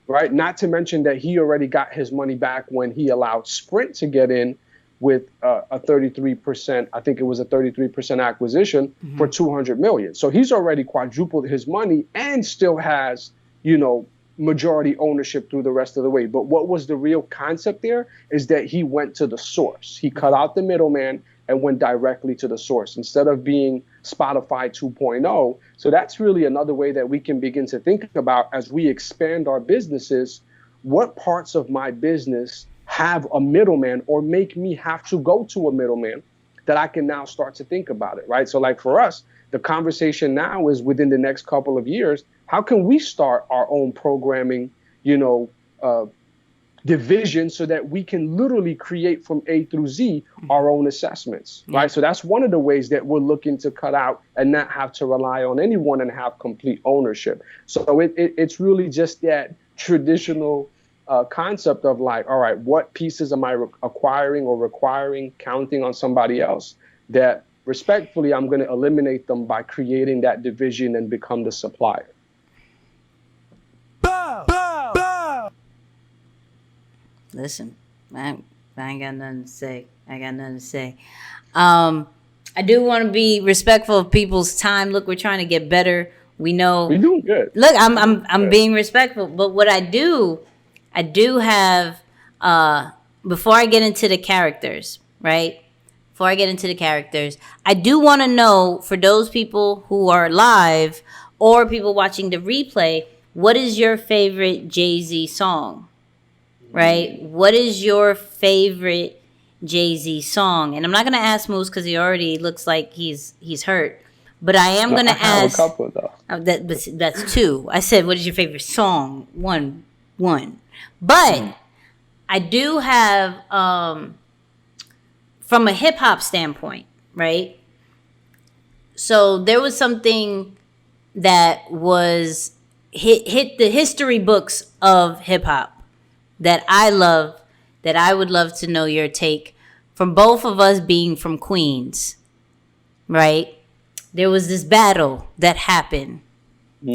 Right? Not to mention that he already got his money back when he allowed Sprint to get in with a 33%, I think it was a 33% acquisition for $200 million. So he's already quadrupled his money and still has, majority ownership through the rest of the way. But what was the real concept there is that he went to the source. He cut out the middleman and went directly to the source instead of being Spotify 2.0. So that's really another way that we can begin to think about as we expand our businesses, what parts of my business have a middleman or make me have to go to a middleman that I can now start to think about it, right? So like for us, the conversation now is within the next couple of years, how can we start our own programming, division so that we can literally create from A through Z our own assessments, right? So that's one of the ways that we're looking to cut out and not have to rely on anyone and have complete ownership. So it's really just that traditional concept of like, all right, what pieces am I acquiring or requiring, counting on somebody else that respectfully, I'm going to eliminate them by creating that division and become the supplier. Listen, I ain't got nothing to say. I do want to be respectful of people's time. Look, we're trying to get better. We know we're doing good. Look, I'm being respectful. But what I do have before I get into the characters, right? Before I get into the characters, I do want to know for those people who are live or people watching the replay, what is your favorite Jay-Z song? Right? What is your favorite Jay-Z song? And I'm not going to ask Moose because he already looks like he's hurt. But I am going to ask. A couple, though. That's two. I said, what is your favorite song? One. But I do have, from a hip hop standpoint, right? So there was something that was hit the history books of hip hop that I love, that I would love to know your take from both of us being from Queens, right? There was this battle that happened. There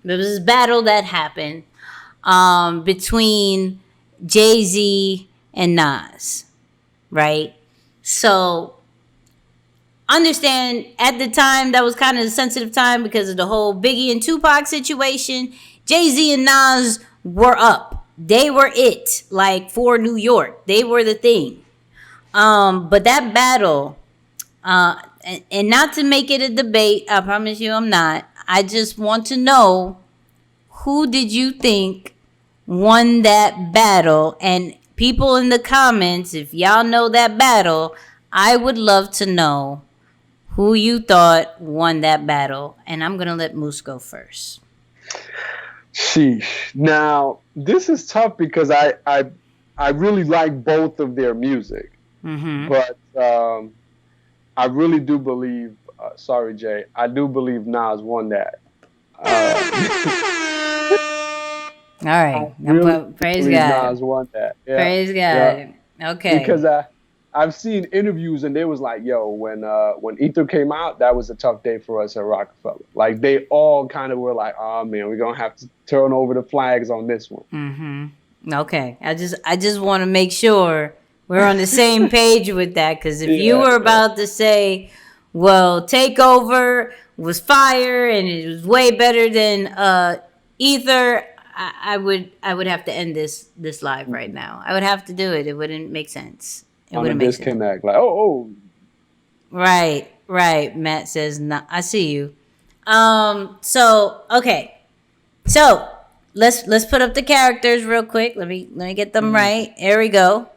was this battle that happened between Jay-Z and Nas, right? So understand at the time that was kind of a sensitive time because of the whole Biggie and Tupac situation. Jay-Z and Nas were up. They were it, like for New York. They were the thing. But that battle, and not to make it a debate, I promise you I'm not. I just want to know, who did you think won that battle? And people in the comments, if y'all know that battle, I would love to know who you thought won that battle. And I'm going to let Moose go first. Sheesh. Now, this is tough because I really like both of their music. Mm-hmm. But I really do believe, sorry, Jay, I do believe Nas won that. All right. Really Praise believe God. Nas won that. Yeah. Praise God. Yeah. Okay. Because I've seen interviews and they was like, yo, when Ether came out, that was a tough day for us at Rocafella. Like, they all kind of were like, oh man, we're gonna have to turn over the flags on this one. Mm-hmm. Okay. I just want to make sure we're on the same page with that, because if you were about to say, well, Takeover was fire and it was way better than Ether, I would have to end this live right now. I would have to do it. It wouldn't make sense. It On a wouldn't make sense. disconnect, like, oh. Right. Matt says, no, I see you. So okay. So let's put up the characters real quick. Let me get them right. Here we go.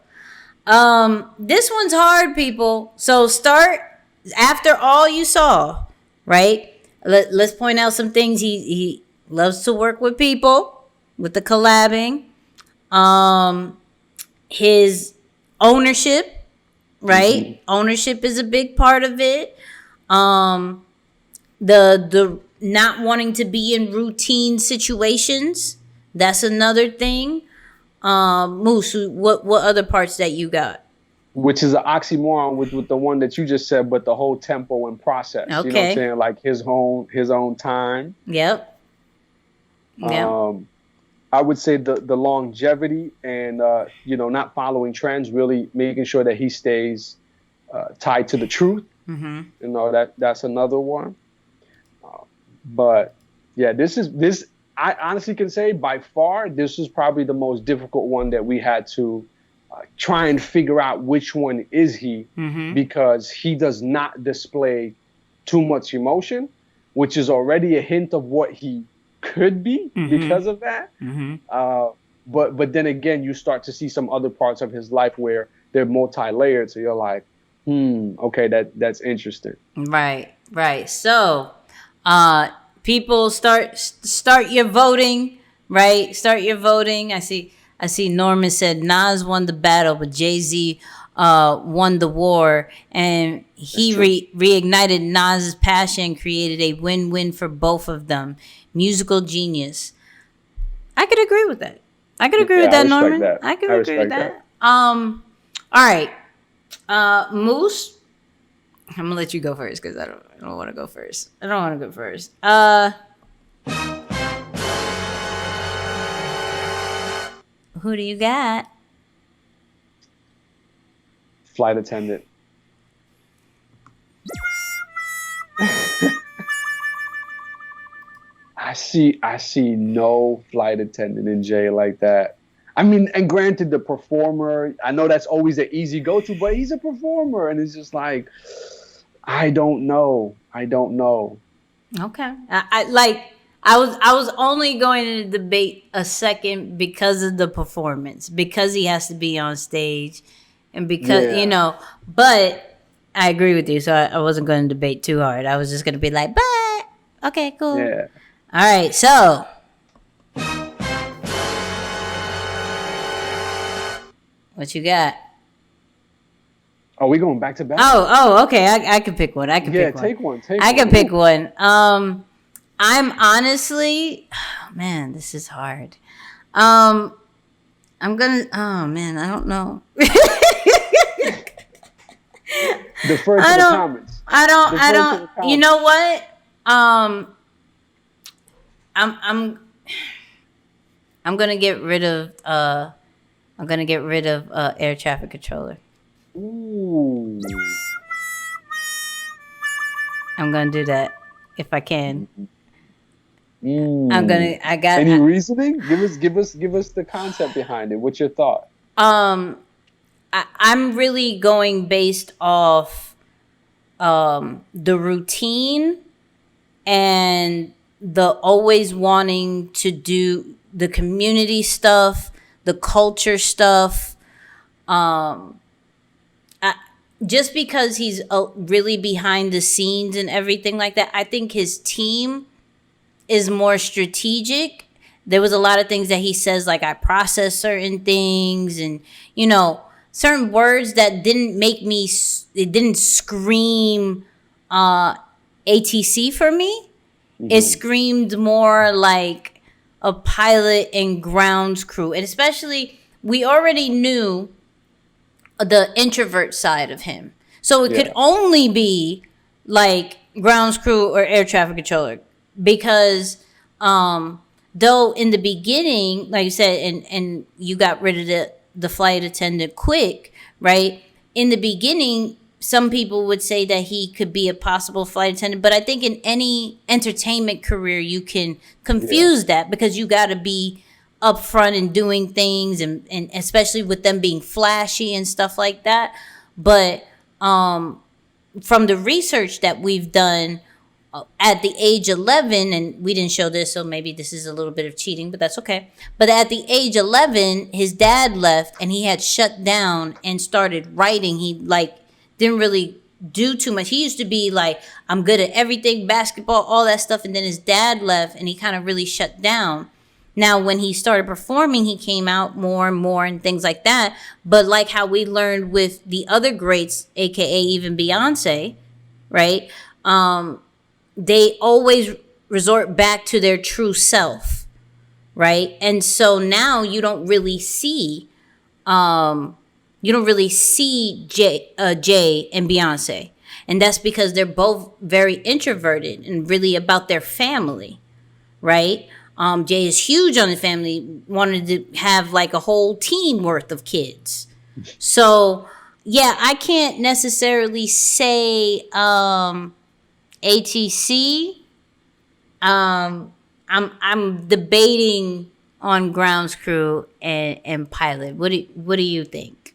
This one's hard, people. So start after all you saw, right? Let's point out some things. He loves to work with people, with the collabing. His ownership, right? Mm-hmm. Ownership is a big part of it. The not wanting to be in routine situations, that's another thing. Moose, what other parts that you got? Which is an oxymoron with the one that you just said, but the whole tempo and process. Okay. You know what I'm saying? Like his own time. Yep. I would say the longevity and not following trends, really making sure that he stays tied to the truth. Mm-hmm. You know, that's another one. But yeah, this I honestly can say by far this is probably the most difficult one that we had to try and figure out which one is he, mm-hmm. because he does not display too much emotion, which is already a hint of what he could be mm-hmm. because of that. Mm-hmm. But then again, you start to see some other parts of his life where they're multi-layered. So you're like, okay, that's interesting. Right. So, people start your voting, right? Start your voting. I see Norman said Nas won the battle, but Jay-Z won the war, and he reignited Nas's passion, created a win-win for both of them. Musical genius. I could agree with that. With that, Norman. I could agree with that. All right. Moose, I'm gonna let you go first because I don't want to go first. Who do you got? Flight attendant. I see no flight attendant in Jay like that. I mean, and granted, the performer, I know that's always an easy go-to, but he's a performer, and it's just like, I don't know. Okay, I was only going to debate a second because of the performance, because he has to be on stage, and because But I agree with you, so I wasn't going to debate too hard. I was just going to be like, but okay, cool. Yeah. All right, so. What you got? Are we going back to back? Okay. I can pick one. I can pick one. Take one. I can pick one. I'm honestly, man, this is hard. I'm gonna. Oh man, I don't know. Defer to the comments. I don't. You know what? I'm gonna get rid of. I'm gonna get rid of air traffic controller. Ooh. I'm gonna do that if I can. Mm. I got any reasoning? Give us the concept behind it. What's your thought? I'm really going based off the routine and the always wanting to do the community stuff, the culture stuff. Just because he's really behind the scenes and everything like that, I think his team is more strategic. There was a lot of things that he says, like I process certain things and, you know, certain words that didn't make me, it didn't scream ATC for me. Mm-hmm. It screamed more like a pilot and grounds crew. And especially, we already knew the introvert side of him. So it could only be like grounds crew or air traffic controller. Because though in the beginning, like you said, and you got rid of the flight attendant quick, right? In the beginning, some people would say that he could be a possible flight attendant. But I think in any entertainment career, you can confuse that because you got to be upfront and doing things and especially with them being flashy and stuff like that. But from the research that we've done at the age 11, and we didn't show this, so maybe this is a little bit of cheating, but that's okay. But at the age 11, his dad left and he had shut down and started writing. He didn't really do too much. He used to be like, I'm good at everything, basketball, all that stuff. And then his dad left and he kind of really shut down. Now, when he started performing, he came out more and more and things like that. But like how we learned with the other greats, aka even Beyonce, right? They always resort back to their true self, right? And so now you don't really see Jay and Beyonce. And that's because they're both very introverted and really about their family, right? Jay is huge on his family, wanted to have like a whole team worth of kids. So, yeah, I can't necessarily say ATC. I'm debating on grounds crew and pilot. What do you think?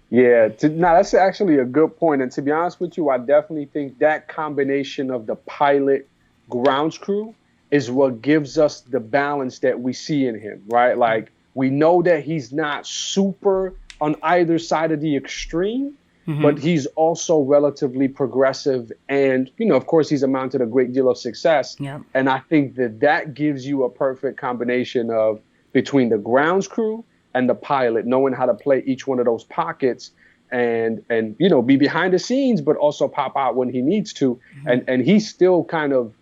Yeah, that's actually a good point. And to be honest with you, I definitely think that combination of the pilot grounds crew is what gives us the balance that we see in him, right? Like, we know that he's not super on either side of the extreme, but he's also relatively progressive. And, you know, of course, he's amounted a great deal of success. Yep. And I think that gives you a perfect combination of between the grounds crew and the pilot, knowing how to play each one of those pockets and you know, be behind the scenes, but also pop out when he needs to. And he still kind of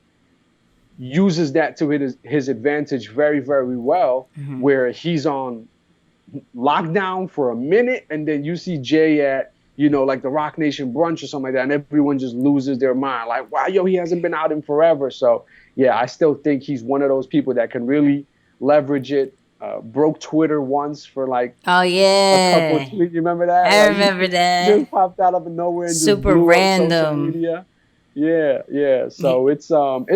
uses that to his advantage very, very well, where he's on lockdown for a minute and then you see Jay at, you know, like the Rock Nation brunch or something like that, and everyone just loses their mind. Like, wow, he hasn't been out in forever. So, yeah, I still think he's one of those people that can really leverage it. Broke Twitter once for like a couple of tweets. You remember that? I remember that. Just popped out of nowhere and super just blew random. Up social media. Yeah. So it's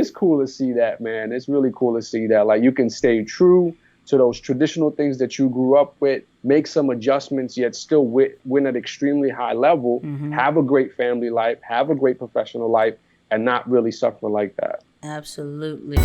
cool to see that, man. It's really cool to see that. Like, you can stay true to those traditional things that you grew up with, make some adjustments, yet still win at extremely high level, have a great family life, have a great professional life, and not really suffer like that. Absolutely.